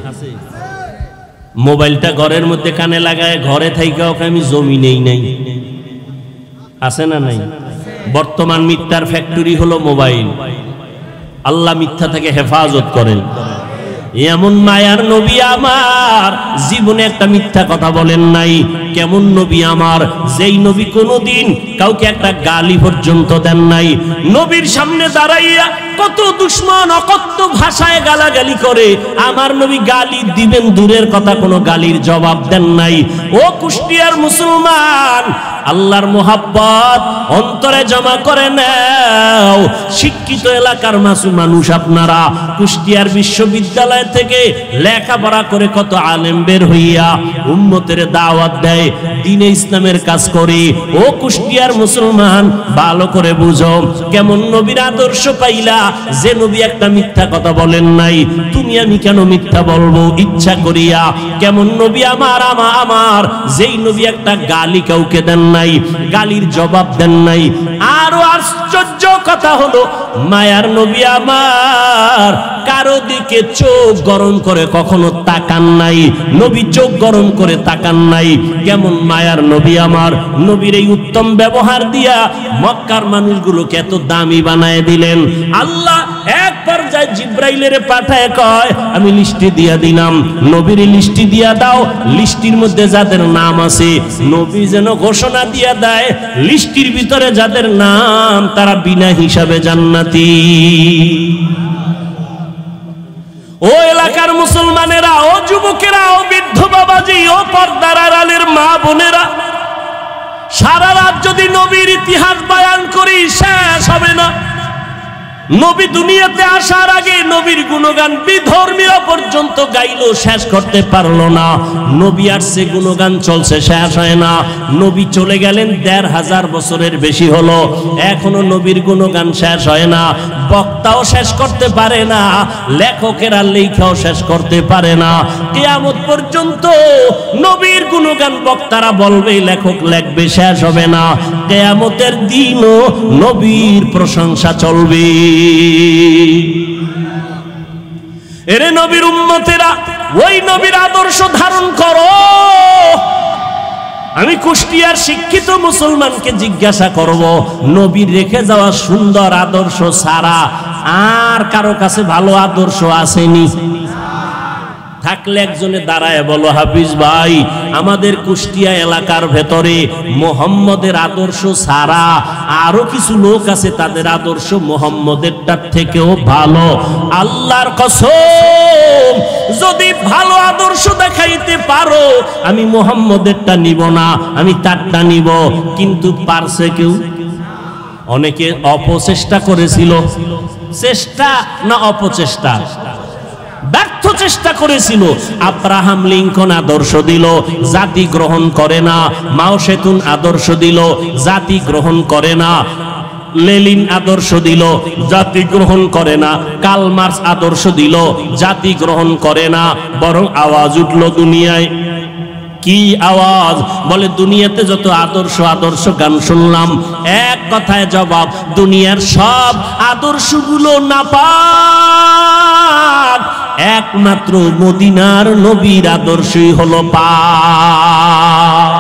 মোবাইলটা ঘরের মধ্যে কানে লাগায় ঘরে থাইকা ওকে আমি জমি নেই নাই, আছে না নাই? বর্তমান মিথ্যার ফ্যাক্টরি হলো মোবাইল। আল্লাহ মিথ্যা থেকে হেফাজত করেন। এমন মায়ার নবী আমার জীবনে একটা মিথ্যা কথা বলেন নাই। কেমন নবী আমার, যেই নবী কোনোদিন কাউকে একটা গালি পর্যন্ত দেন নাই। নবীর সামনে দাঁড়াইয়া কত দুশমন অকথ্য ভাষায় গালাগালি করে, আমার নবী গালি দিবেন দূরের কথা, কোনো গালির জবাব দেন নাই। ও কুষ্টিয়ার মুসলমান, আল্লাহর মুহাব্বত অন্তরে জমা করে নাও। শিক্ষিত এলাকার মানুষ আপনারা, কুষ্টিয়ার বিশ্ববিদ্যালয় থেকে লেখাপড়া করে কত আলেম বের হইয়া উম্মতের দাওয়াত দেয়, দ্বীনে ইসলামের কাজ করে। ও কুষ্টিয়ার মুসলমান, ভালো করে বুঝো, কেমন নবীর আদর্শ পাইলা যে নবী একটা মিথ্যা কথা বলেন নাই। তুমি আমি কেন মিথ্যা বলবো ইচ্ছা করিয়া? কেমন নবী আমার যেই নবী একটা গালি কাউকে দেন নাই, গালির জবাব দেন নাই। আরো আশ্চর্য কথা হলো, মায়ার নবী আমার কারো দিকে চোখ গরম করে কখনো তাকান নাই। নবী চোখ গরম করে তাকান নাই। কেমন মায়ার নবী আমার, নবীর এই উত্তম ব্যবহার দিয়া মক্কার মানুষগুলোকে এত দামি বানায় দিলেন। আল্লাহ এক পর্যায়ে জিব্রাইলের পাঠায় কয়, আমি লিস্টি দিয়া দিলাম, নবীর লিস্টি দিয়া দাও। লিস্টির মধ্যে যাদের নাম আছে নবী যেন ঘোষণা দিয়া দেয়, লিস্টির ভিতরে যাদের নাম তারা বিনা হিসাবে জান্নাতি। ও এলাকার মুসলমানেরা, ও যুবকেরা, ও বৃদ্ধ বাবাজি, ও পর্দার আড়ালের মা বোনেরা, সারা রাত যদি নবীর ইতিহাস বয়ান করি শেষ হবে না। নবী দুনিয়াতে আসার আগে নবীর গুণগান বিধর্মীরা পর্যন্ত গাইলো, শেষ করতে পারলো না। নবী আসছে, গুণগান চলছে, শেষ হয় না। নবী চলে গেলেন ১৫০০ বছরের বেশি হলো, এখনো নবীর গুণগান শেষ হয় না। বক্তাও শেষ করতে পারে না, লেখকেরা লেখাও শেষ করতে পারে না। কিয়ামত পর্যন্ত নবীর গুণগান বক্তারা বলবে, লেখক লেখবে, শেষ হবে না। কিয়ামতের দিনও নবীর প্রশংসা চলবে। এরে নবীর উম্মতেরা, ওই নবীর আদর্শ ধারণ করো। আমি কুষ্টিয়ার শিক্ষিত মুসলমানকে জিজ্ঞাসা করব, নবীর রেখে যাওয়া সুন্দর আদর্শ ছাড়া আর কারো কাছে ভালো আদর্শ আসেনি? থাকলে একজনে দাঁড়ায় বলো, হাফিজ ভাই, আমাদের কুষ্টিয়া এলাকার ভেতরে মোহাম্মদের আদর্শ ছাড়া আরো কিছু লোক আছে, তাদের আদর্শ মোহাম্মদেরটার থেকেও ভালো। আল্লাহর কসম, যদি ভালো আদর্শ দেখাইতে পারো, আমি মোহাম্মদেরটা নিব না, আমি তারটা নিব। কিন্তু পারছে কেউ? অনেকে অপচেষ্টা করেছিল। চেষ্টা না অপচেষ্টা? ব্যর্থ চেষ্টা করেছিল। আব্রাহাম লিঙ্কন আদর্শ দিল, জাতি গ্রহণ করে না। মাও সেতুন আদর্শ দিল, জাতি গ্রহণ করে না। লেনিন আদর্শ দিল, জাতি গ্রহণ করে না। কার্ল মার্কস আদর্শ দিল, জাতি গ্রহণ করে না। বরং আওয়াজ উঠল দুনিয়ায়। কি আওয়াজ? বলে, দুনিয়াতে যত আদর্শ গান শুনলাম, এক কথায় জবাব, দুনিয়ার সব আদর্শগুলো নাপাক, একমাত্র মদিনার নবীর আদর্শই হলো পাক।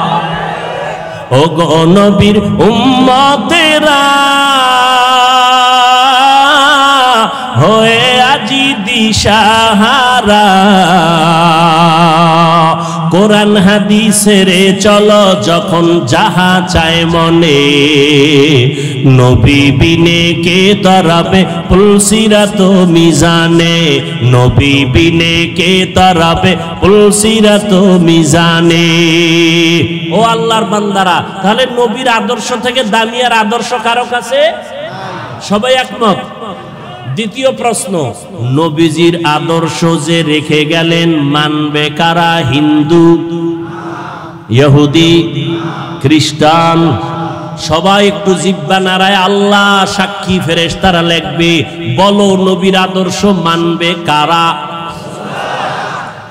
ও গো নবীর উম্মতেরা, হয়ে আজি দিশাহারা, কোরআন হাদিসের চলো যখন যাহা চায় মনে, নবী বিনে কে তরাবে পুলসিরাত মিজানে, নবী বিনে কে তরাবে পুলসিরাত মিজানে। ও আল্লাহর বান্দারা, তাহলে নবীর আদর্শ থেকে দামি আর আদর্শ কারো কাছে? সবাই একমত? দ্বিতীয় প্রশ্ন, নবীজির আদর্শ যে রেখে গেলেন, মানবে কারা? হিন্দু, ইহুদি, খ্রিস্টান? সবাই একটু জিহ্বা নাড়ায়, আল্লাহ সাক্ষী, ফেরেশতারা লিখবে। বলো, নবীর আদর্শ মানবে কারা?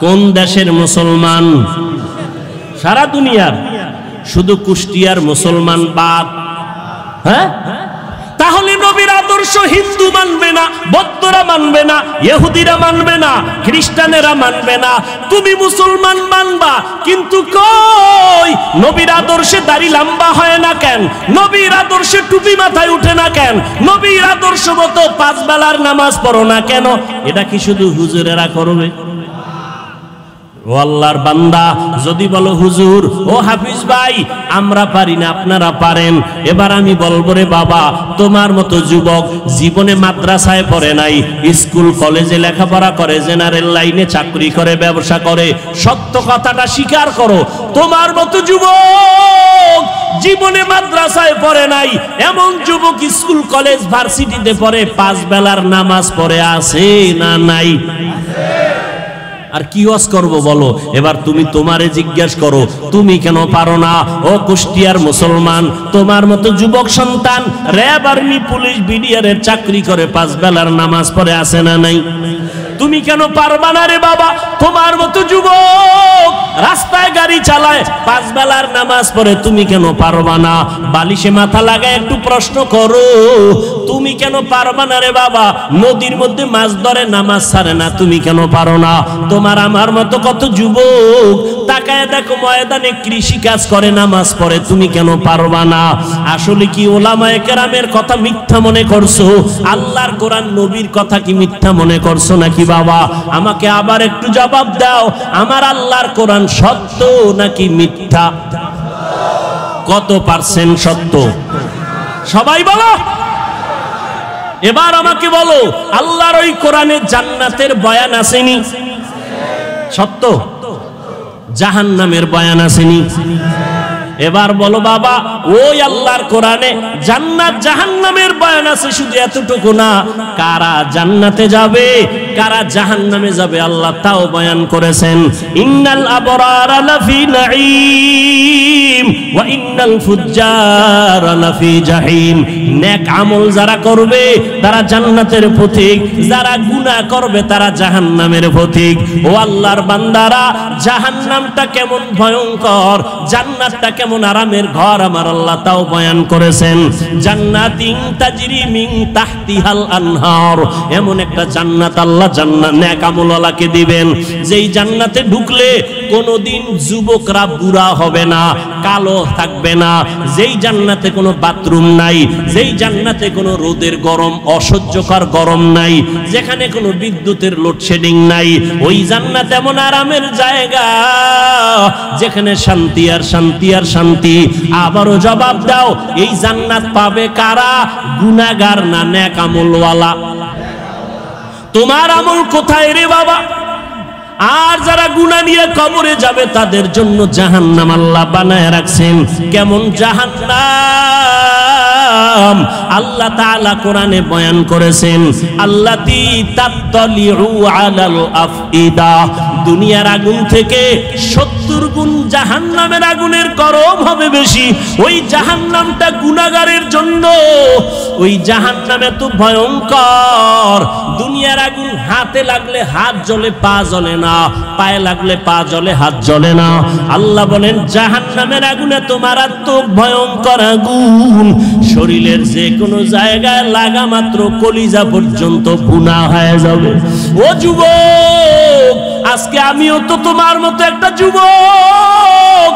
কোন দেশের মুসলমান? সারা দুনিয়ার, শুধু কুষ্টিয়ার মুসলমান বাদ। হ্যাঁ, তাহলে নবীর আদর্শ হিন্দু মানবে না, বৌদ্ধরা মানবে না, ইহুদিরা মানবে না, খ্রিস্টানেরা মানবে না, তুমি মুসলমান মানবা। কিন্তু কই, নবীর আদর্শে দাড়ি লম্বা হয় না কেন? নবীর আদর্শে টুপি মাথায় উঠে না কেন? নবীর আদর্শ মতো 5 বেলার নামাজ পড়ো না কেন? এটা কি শুধু হুজুরেরা করবে? ও আল্লাহর বান্দা, যদি বলো হুজুর, ও হাফিজ ভাই, আমরা পারি না, আপনারা পারেন, এবার আমি বলবো, রে বাবা, তোমার মতো যুবক জীবনে মাদ্রাসায় পড়ে নাই, স্কুল কলেজে লেখাপড়া করে, জেনারেল লাইনে চাকরি করে, ব্যবসা করে, সত্য কথাটা স্বীকার করো। তোমার মতো যুবক জীবনে মাদ্রাসায় পড়ে নাই, এমন যুবক স্কুল কলেজ ভার্সিটিতে পড়ে, 5 বেলার নামাজ পড়ে আছে না নাই? আর কি ওয়াজ করবো বলো? এবার তুমি তোমারে জিজ্ঞেস করো, তুমি কেন পারো না? ও কুষ্টিয়ার মুসলমান, তোমার মতো যুবক সন্তান র্যাব, আর্মি, পুলিশ, বিডিআরের চাকরি করে, 5 বেলার নামাজ পড়ে আছে না নাই? তুমি কেন পারবা না রে বাবা? তোমার মতো যুবক রাস্তায় গাড়ি চালায়, 5 বেলার নামাজ পড়ে, তুমি কেন পারবা না? বালিশে মাথা লাগায় একটু প্রশ্ন করো, তুমি কেন পারবা না রে বাবা? নদীর মধ্যে মাছ ধরে, নামাজ ছাড়ে না, তুমি কেন পারো না? তোমার আমার মতো কত যুবক তাকায় দেখো, ময়দানে কৃষি কাজ করে, নামাজ পড়ে, তুমি কেন পারবা না? আসলে কি ওলামায়ে কেরামের কথা মিথ্যা মনে করছো? আল্লাহর কোরআন, নবীর কথা কি মিথ্যা মনে করছো নাকি বাবা? আমাকে আবার একটু জবাব দাও, আমার আল্লাহর কোরআন সত্য নাকি মিথ্যা? কত পার্সেন্ট সত্য? সবাই বলো। এবার আমাকে বলো, আল্লাহর ওই কোরআনে জান্নাতের বয়ান আসেনি? সত্য। জাহান্নামের বয়ান আসেনি? এবার বলো বাবা, ওই আল্লাহর কোরআনে জান্নাত জাহান্নামের বয়ান আছে, শুধু এতটুকু না, কারা জান্নাতে যাবে কারা জাহান্নামে যাবে আল্লাহ তাও বয়ান করেছেন। ইন্নাল আবরারা লাফি নাঈম ওয়া ইন্নাল ফুজ্জারা লাফি জাহিম। নেক আমল যারা করবে তারা জান্নাতের পথিক, যারা গুনাহ করবে তারা জাহান্নামের পথিক। ও আল্লাহর বান্দারা, জাহান্নামটা কেমন ভয়ঙ্কর, জান্নাতটা কেমন আরামের ঘর আমার আল্লাহ তাও বয়ান করেছেন। জান্নাতিন তাজরি মিন তাহতিহাল আনহার, এমন একটা জান্নাত আল্লাহ জান্নাত নেক আমলওয়ালাকে দিবেন, যেই জান্নাতে ঢুকলে কোনোদিন যুবকরা বুড়া হবে না, কালো থাকবে না, যেই জান্নাতে কোনো বাথরুম নাই, যেই জান্নাতে কোনো রোদের গরম অসহ্যকর গরম নাই, যেখানে কোনো বিদ্যুতের লোডশেডিং নাই, ওই জান্নাত এমন আরামের জায়গা যেখানে শান্তি আর শান্তি আর শান্তি। আবারও জবাব দাও, এই জান্নাত পাবে কারা? গুনাহগার না নেক আমলওয়ালা? তোমার আমল কোথায় রে বাবা? আর যারা গুনাহ নিয়ে কবরে যাবে তাদের জন্য জাহান্নাম আল্লাহ বানায় রাখছেন। কেমন জাহান্নাম আল্লাহ তাআলা কোরআনে বয়ান করেছেন, আল্লাতী তাত্তালিউ আলাল আফইদা, দুনিয়ার আগুন থেকে 70 গুণ জাহান্নামের আগুনের গরম হবে বেশি। ওই জাহান্নামটা গুনাহগারের জন্য, ওই জাহান্নাম এত ভয়ঙ্কর, দুনিয়ার আগুন হাতে লাগলে হাত জ্বলে পা জ্বলে না, পায়ে লাগলে পা জ্বলে হাত জ্বলে না। আল্লাহ বলেন জাহান্নামের আগুনে তোমার আত্মক ভয়ঙ্কর আগুন, শরীরের যে কোনো জায়গায় লাগা মাত্র কলিজা পর্যন্ত ভুনা হয়ে যাবে। ও যুবক, আজকে আমিও তো তোমার মতো একটা যুবক।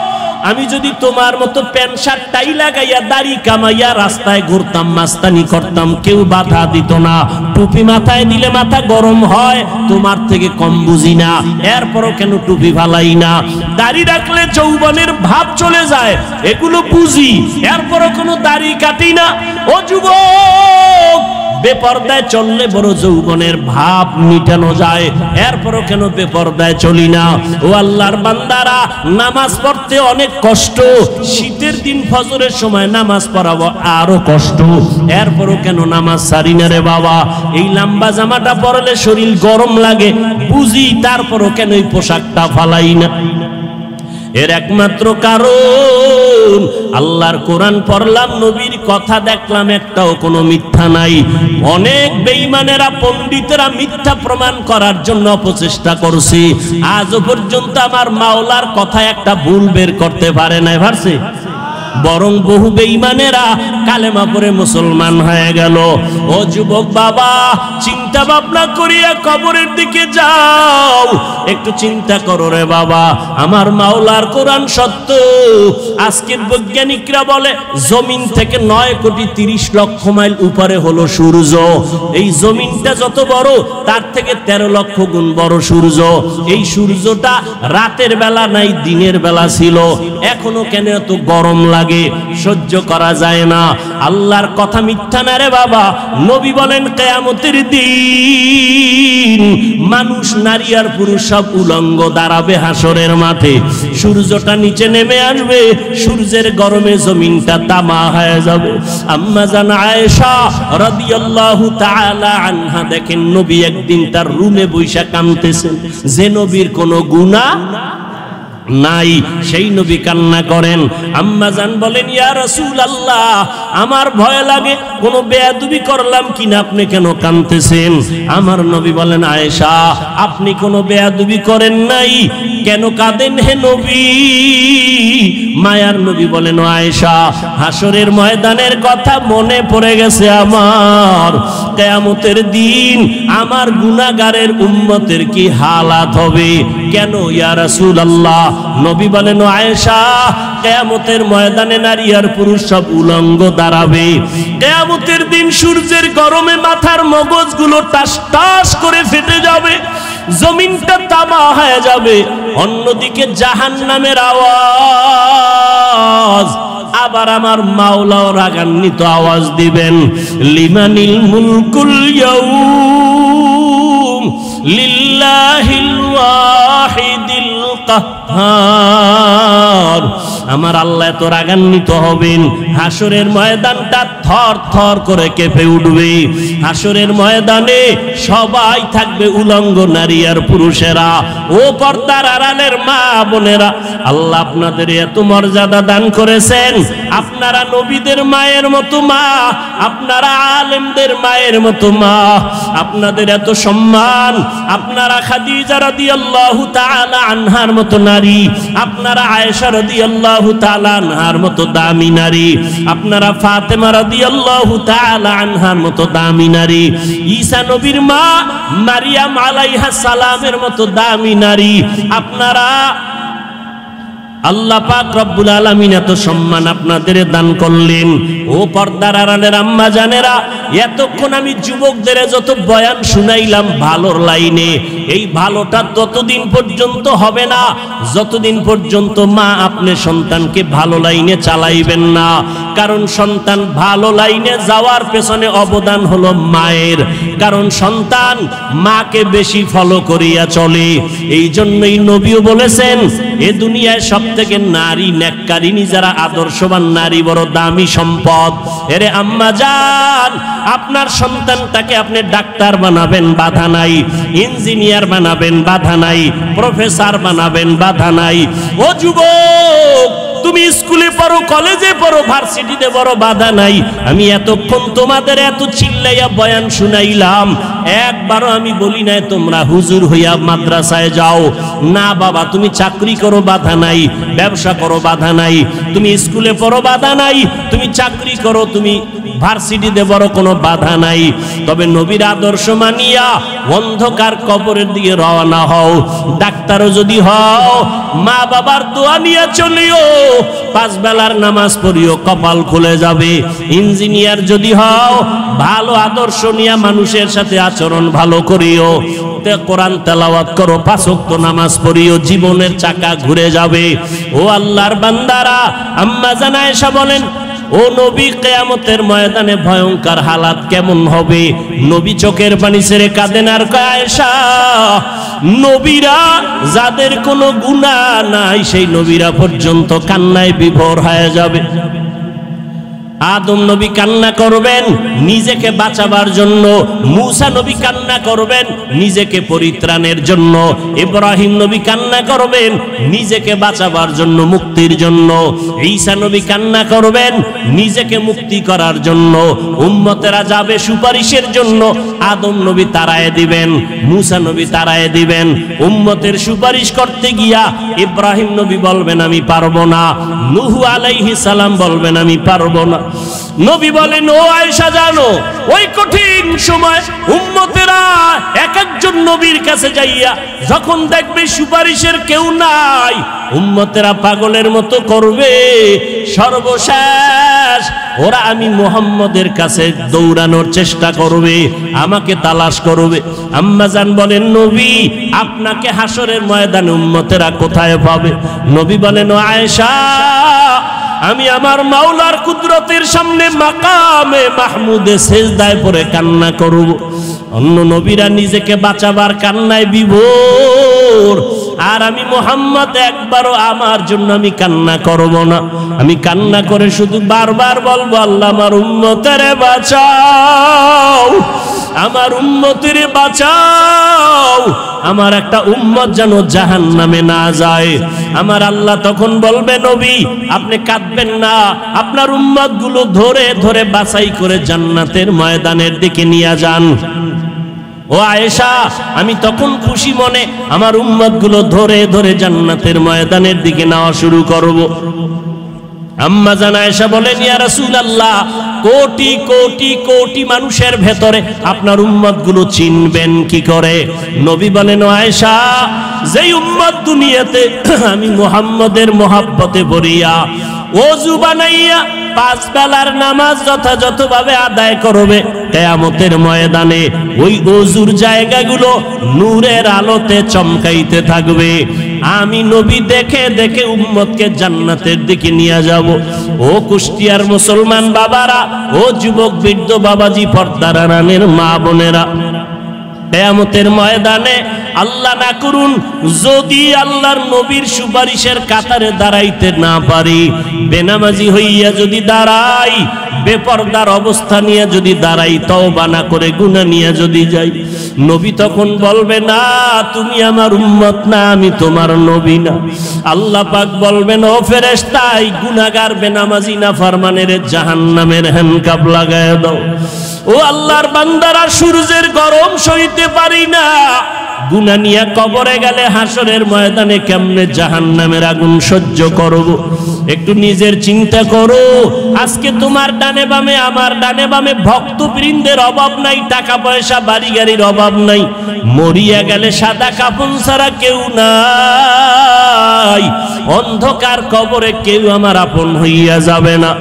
আমি যদি তোমার মতো প্যান্ট শার্ট টাই লাগাইয়া দাড়ি কামাইয়া রাস্তায় ঘুরতাম, মাস্তানি করতাম, কেউ বাধা দিত না। টুপি মাথায় দিলে মাথা গরম হয়, তোমার থেকে কম বুঝি না, এরপরও কেন টুপি ফালাই না? দাড়ি রাখলে যৌবনের ভাব চলে যায়, এগুলো বুঝি, এরপরও কোনো দাড়ি কাটি না। ও যুবক, বেপরদায় চললে বড় যৌবনের ভাব মিটানো যায়, এরপরও কেন বেপরদায় চলি না? ও আল্লাহর বান্দারা, নামাজ পড়তে অনেক কষ্ট, শীতের দিন ফজরের সময় নামাজ পড়াবো আরো কষ্ট, এরপরও কেন নামাজ সারি না রে বাবা? এই লম্বা জামাটা পরলে শরীর গরম লাগে, বুঝি, তারপরও কেন এই পোশাকটা ফালাই না? এর একমাত্র কারণ, আল্লাহর কোরআন পড়লাম, নবীর কথা দেখলাম, একটাও কোনো মিথ্যা নাই। অনেক বেঈমানেরা, পণ্ডিতেরা মিথ্যা প্রমাণ করার জন্য অপচেষ্টা করছে, আজও পর্যন্ত আমার মাওলার কথা একটা ভুল বের করতে পারে নাই, পারছে? বরং বহু বেঈমানেরা কালেমা পড়ে মুসলমান হয়ে গেল। ও যুবক বাবা, চিন্তা ভাবনা করিয়া কবরের দিকে যাও, একটু চিন্তা করো রে বাবা, আমার মাওলার কোরআন সত্য। আজকের বৈজ্ঞানিকরা বলে জমিন থেকে 9,30,00,000 মাইল উপরে হলো সূর্য। এই জমিনটা যত বড়, তার থেকে 13 লক্ষ গুণ বড় সূর্য। এই সূর্যটা রাতের বেলা নাই, দিনের বেলা ছিল, এখনো কেন এত গরম লাগে, সহ্য করা যায় না? আল্লাহর কথা মিথ্যা না রে বাবা। নবী বলেন কিয়ামতের দিন মানুষ, নারী আর পুরুষ সব উলঙ্গ দাঁড়াবে হাসরের মাঠে, সূর্যটা নিচে নেমে আসবে, সূর্যের গরমে জমিনটা তামা হয়ে যাবে। আম্মা জান আয়েশা রাদিয়াল্লাহু তাআলা আনহা দেখেন, নবী একদিন তার রুমে বৈশা কাঁদতেছেন, যে নবীর কোনো গুনাহ নাই, সেই নবী কান্না করেন। আম্মা জান বলেন, ইয়া রাসূলুল্লাহ, আমার ভয় লাগে কোনো বেয়াদবি করলাম কিনা, আপনি কেন কাঁদতেছেন? আমার নবী বলেন, আয়েশা, আপনি কোনো বেয়াদবি করেন নাই, কেন কাঁদেন হে নবী? মায়ার নবী বলেন, ও আয়েশা, হাসরের ময়দানের কথা মনে পড়ে গেছে আমার। কিয়ামতের দিন আমার গুনাহগারের উম্মতের কি হালাত হবে? কেন ইয়া রাসূলুল্লাহ? নবী বলেন, ও আয়েশা, কিয়ামতের ময়দানে নারী আর পুরুষ সব উলঙ্গ দাঁড়াবে। কিয়ামতের দিন সূর্যের গরমে মাথার মগজগুলো টাস টাস করে ফেটে যাবে, জমিনটা তামা হয়ে যাবে। অন্যদিকে জাহান্নামের আওয়াজ, আবার আমার মাওলাও রাগান্বিত আওয়াজ দিবেন, লিমানিল মুলকুল ইয়াউম লিল্লাহিল ওয়াহিদিল কাহ্হার। আমার আল্লাহ এত রাগান্বিত হবেন, হাসরের ময়দানটা থর থর করে কেঁপে উঠবে। হাসরের ময়দানে সবাই থাকবে উলঙ্গ নারী আর পুরুষেরা। ও পর্দার আড়ালের মা বোনেরা, আল্লাহ আপনাদের এত মর্যাদা দান করেছেন, আপনারা নবীদের মায়ের মতো মা, আপনারা আলেমদের মায়ের মতো মা, আপনাদের এত সম্মান, আপনারা খাদিজা রাদিয়াল্লাহু তাআলা আনহার মতো নারী, আপনারা আয়েশা রাদিয়াল্লাহু তাআলা আনহার মতো দামি নারী, আপনারা ফাতেমা রাদিয়াল্লাহু তাআলা আনহার মতো দামি নারী, ঈসা নবীর মা মারিয়াম আলাইহাস সালামের মতো দামি নারী, আপনারা আল্লাহ পাক রব্বুল আলামিন এত সম্মান আপনাদের দান করলেন। ও পর্দার আড়ালের আম্মা জানেরা, এতক্ষণ আমি যুবকদের যত বয়ান শুনাইলাম ভালোর লাইনে, এই ভালোটা ততদিন পর্যন্ত হবে না যতদিন পর্যন্ত মা আপনি সন্তানকে ভালো লাইনে চালাইবেন না। কারণ সন্তান ভালো লাইনে যাওয়ার পেছনে অবদান হলো মায়ের, কারণ সন্তান মাকে বেশি ফলো করিয়া চলে। এই জন্যই নবীও বলেছেন, এ দুনিয়ায় সব থেকে নারী নেককারিনী যারা আদর্শবান নারী বড় দামি সম্পদ। এরে আম্মা জান, আপনার সন্তানটাকে আপনি ডাক্তার বানাবেন বাধা নাই, ইঞ্জিনিয়ার বানাবেন বাধা নাই, প্রফেসর বানাবেন বাধা নাই। ও যুবক, তুমি স্কুলে পড়ো, কলেজে পড়ো, ভার্সিটিতে পড়ো, বাধা নাই। আমি এতক্ষণ তোমাদের এত চিল্লাইয়া বয়ান শুনাইলাম, একবারও আমি বলি নাই তোমরা হুজুর হইয়া মাদ্রাসায় যাও। না বাবা, তুমি চাকরি করো বাধা নাই, ব্যবসা করো বাধা নাই, তুমি স্কুলে পড়ো বাধা নাই, তুমি চাকরি করো, তুমি ভার্সিটিতে বড় কোনো বাধা নাই। তবে নবীর আদর্শ মানিয়া অন্ধকার কবরের দিকে রওনা হও। ডাক্তারও যদি হও, মা বাবার দোয়া নিয়ে চলিও, 5 বেলার নামাজ পড়িও, কপাল খুলে যাবে। ইঞ্জিনিয়ার যদি হও, ভালো আদর্শ নিয়ে মানুষের সাথে আচরণ ভালো করিও, কোরআন তেলাওয়াত করো, 5 ওয়াক্ত নামাজ পড়িও, জীবনের চাকা ঘুরে যাবে। ও আল্লাহর বান্দারা, আম্মা জান আয়েশা বলেন, ও নবী, কিয়ামতের ময়দানে ভয়ঙ্কর হালাত কেমন হবে? নবী চোখের পানি ছেড়ে কাঁদেন আর কয়, আয়েশা, নবীরা যাদের কোনো গুনাহ নাই সেই নবীরা পর্যন্ত কান্নায় বিভোর হয়ে যাবে। আদম নবী কান্না করবেন নিজেকে বাঁচাবার জন্য, মূসা নবী কান্না করবেন নিজেকে পরিত্রাণের জন্য, ইব্রাহিম নবী কান্না করবেন নিজেকে বাঁচাবার জন্য, মুক্তির জন্য, ঈসা নবী কান্না করবেন নিজেকে মুক্তি করার জন্য, উম্মতেরা যাবে সুপারিশের জন্য, আদম নবী তাড়ায় দিবেন, মূসা নবী তাড়ায় দিবেন। উম্মতের সুপারিশ করতে গিয়া ইব্রাহিম নবী বলবেন আমি পারবো না, নূহ আলাইহিস সালাম বলবেন আমি পারবো না। নবী বলেন, ও আয়েশা জানো, ওই কঠিন সময় উম্মতেরা এক একজন নবীর কাছে যাইয়া যখন দেখবে সুপারিশের কেউ নাই, উম্মতেরা পাগলের মতো করবে। সর্বশেষ ওরা আমি মুহাম্মদের কাছে দৌড়ানোর চেষ্টা করবে, আমাকে তালাশ করবে। আম্মা জান বলেন, নবী আপনাকে হাসরের ময়দানে উম্মতেরা কোথায় পাবে? নবী বলেন, ও আয়েশা, আমি আমার মাওলার কুদরতের সামনে মাকামে মাহমুদে সেজদায় পড়ে কান্না করব। অন্য নবীরা নিজেকে বাঁচাবার কান্নায় বিভোর, আর আমি মুহাম্মদ একবারও আমার জন্য আমি কান্না করব না। আমি কান্না করে শুধু বারবার বলবো, আল্লাহ আমার উম্মতের বাঁচাও, আমার উম্মতের বাঁচাও, আমার একটা উম্মত যেন জাহান্নামে না যায়। আমার আল্লাহ তখন বলবে, নবী আপনি কাঁদবেন না, আপনার উম্মত গুলো ধরে ধরে বাছাই করে জান্নাতের ময়দানের দিকে নিয়ে যান। ও আয়েশা, আমি তখন খুশি মনে আমার উম্মত গুলো ধরে ধরে জান্নাতের ময়দানের দিকে নেওয়া শুরু করব। আম্মা জান আয়েশা বলেন, ইয়া রাসূলুল্লাহ, কোটি কোটি কোটি মানুষের ভেতরে আপনার উম্মত গুলো চিনবেন কি করে? নবী বলেন, ও আয়েশা, যেই উম্মত দুনিয়াতে আমি মুহাম্মদের মহব্বতে ভরিয়া ওযু বানাইয়া 5 বেলার নামাজ যথাযথভাবে আদায় করবে, কিয়ামতের ময়দানে ওই ওযুর জায়গাগুলো নূরের আলোতে চমকাইতে থাকবে। আমি নবী দেখে দেখে উম্মতকে জান্নাতের দিকে নিয়ে যাব। ও কুষ্টিয়ার মুসলমান বাবারা, ও যুবক বৃদ্ধ বাবাজি, পর্দার আড়ালের মা বোনেরা, কিয়ামতের ময়দানে আল্লাহ না করুন যদি আল্লাহর নবীর সুপারিশের কাতারে দাঁড়াইতে না পারি, বেনামাজি হইয়া যদি দাঁড়াই, বেপরদার অবস্থা নিয়ে যদি দাঁড়াই, তওবা না করে গুনাহ নিয়ে যদি যাই, নবী তখন বলবে না তুমি আমার উম্মত না, আমি তোমার নবী না। আল্লাহ পাক বলবেন ও ফেরেশতা, এই গুনাহগার বেনামাজি নাফরমানের জাহান্নামের হ্যান্ডকাপ লাগায় দাও। ও আল্লাহর বান্দারা, সূর্যের গরম সইতে পারি না, গুনাহ নিয়ে কবরে গেলে হাসরের ময়দানে কেমনে জাহান্নামের আগুন সহ্য করব? একটু নিজের চিন্তা করো। আজকে তোমার ডানে বামে, আমার ডানে বামে ভক্তবৃন্দের অভাব নাই, টাকা পয়সা বাড়ি গাড়ির অভাব নাই, মরিয়া গেলে সাদা কাফন ছাড়া কেউ নাই, অন্ধকার কবরে কেউ আমার আপন হইয়া যাবে না।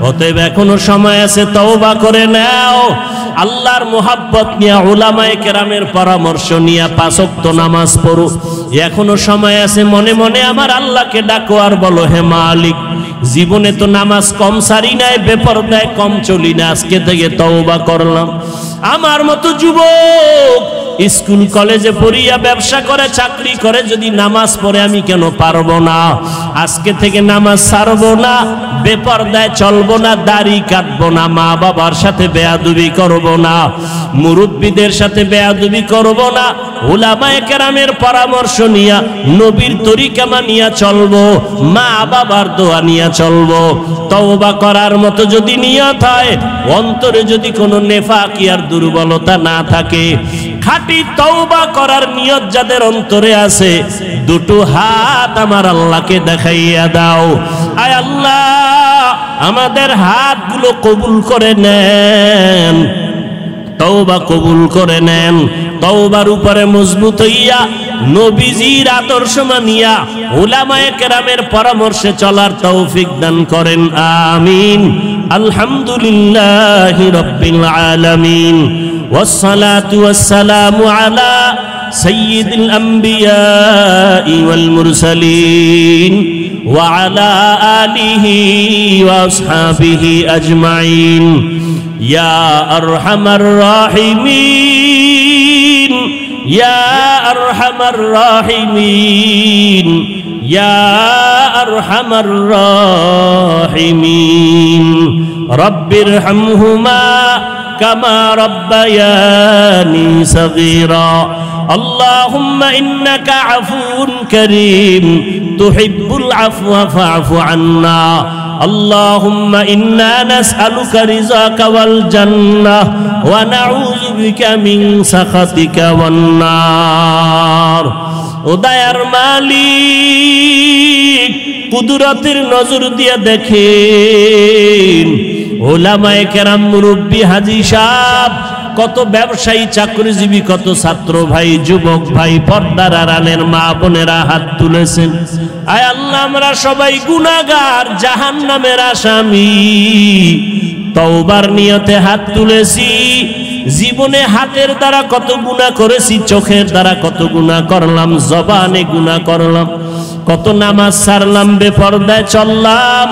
অতএব এখনো সময় আছে, তওবা করে নাও। আল্লাহর মোহাব্বত নিয়ে, উলামায়ে কেরামের পরামর্শ নিয়ে 5 ওয়াক্ত নামাজ পড়ো। এখনো সময় আছে, মনে মনে আমার আল্লাহকে ডাকো আর বলো, হে মালিক, জীবনে তো নামাজ কম সারি নাই, বেপরদায় কম চলি না, আজকে থেকে তওবা করলাম। আমার মতো যুবক স্কুল কলেজে পড়িয়া, ব্যবসা করে, চাকরি করে যদি নামাজ পড়ে, আমি কেন পারবো না? আজকে থেকে নামাজ ছাড়বো না, বেপরদায় চলবো না, দাড়ি কাটবো না, মা বাবার সাথে বেয়াদবি করবো না, মুরব্বীদের সাথে বেয়াদবি করবো না, উলামায়ে কেরামের পরামর্শ নিয়া, নবীর তরিকা মানিয়া চলবো, মা বাবার দোয়া নিয়া চলবো। তওবা করার মতো যদি নিয়ত হয়, অন্তরে যদি কোনো নেফাকি আর দুর্বলতা না থাকে, খাঁটি তওবা করার নিয়ত যাদের অন্তরে আছে, দুটো হাত আমার আল্লাহকে দেখাইয়া দাও। আয় আল্লাহ, আমাদের হাতগুলো কবুল করে নেন, তওবা কবুল করে নেন। তওবার উপরে মজবুত হইয়া, নবীজির আদর্শ মানিয়া, উলামায়ে কেরামের পরামর্শে চলার তৌফিক দান করেন, আমিন। আলহামদুলিল্লাহি রাব্বিল আলামিন, ওয়াসসালাতু ওয়াসসালামু আলা সাইয়্যিদিল আমবিয়াই ওয়াল মুরসালিন ওয়া আলা আলিহি ওয়া আসহাবিহি আজমাইন। ইয়া আরহামার রাহিমিন, ইয়া আরহামার রাহিমিন, ইয়া আরহামার রাহিমিন। রব্বিরহামহুমা কামা রব্বায়ানি সগীরা। আল্লাহুম্মা ইন্নাকা আফুউন কারীম তুহিব্বুল আফওয়া ফা'ফু আন্না। আল্লাহুম্মা ইন্না নাসআলুকা রিযাকা ওয়াল জান্নাহ ওয়া নাউযু বিকা মিন সাখাতিকা ওয়ান নার। ও দয়ার মালিক, কুদরতের নজর দিয়ে দেখেন, উলামায়ে কেরাম, মুরব্বী, হাজী সাহেব, কত ব্যবসায়ী, চাকরিজীবী, কত ছাত্র ভাই, যুবক ভাই, পর্দার আড়ালের মা বোনেরা হাত তুলেছেন। আয় আল্লাহ, আমরা সবাই গুনাহগার, জাহান্নামের আসামি। তওবার নিয়তে হাত তুলেছি। জীবনে হাতের দ্বারা কত গুনাহ করেছি, চোখের দ্বারা কত গুনাহ করলাম, জবানে গুনাহ করলাম, কত নামাজ ছাড়লাম, বেপরদায় চললাম।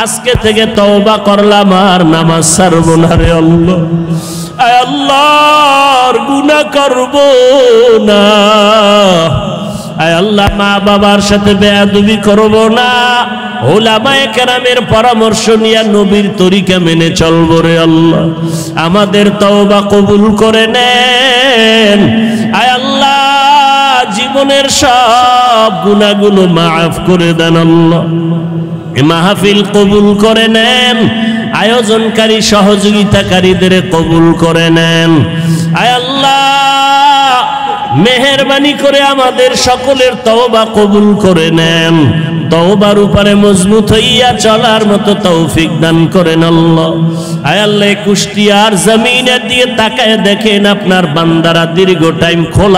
আজকে থেকে তওবা করলাম, আর নামাজ ছাড়বো না রে আল্লাহ। আয় আল্লাহ, গুনাহ করব না। আয় আল্লাহ, মা বাবার সাথে বেয়াদবি করব না। উলামায়ে কেরামের পরামর্শ নিয়ে নবীর তরিকা মেনে চলবো রে আল্লাহ। আমাদের তওবা কবুল করে নেন। আয় আল্লাহ, জীবনের সব গুনাহগুলো মাফ করে দেন আল্লাহ। মাহফিল কবুল করে নেন, আয়োজনকারী সহযোগিতাকারীদের কবুল করে নেন। আয় আল্লাহ, মেহেরবানি করে আমাদের সকলের তওবা কবুল করে নেন। তওবার উপরে মজবুত হইয়া চলার মতো তৌফিক দান করেন আল্লাহ। আয় আল্লাহ, কুষ্টিয়ার জমিনের দিকে তাকায় দেখেন, আপনার বান্দারা দীর্ঘ টাইম খোলা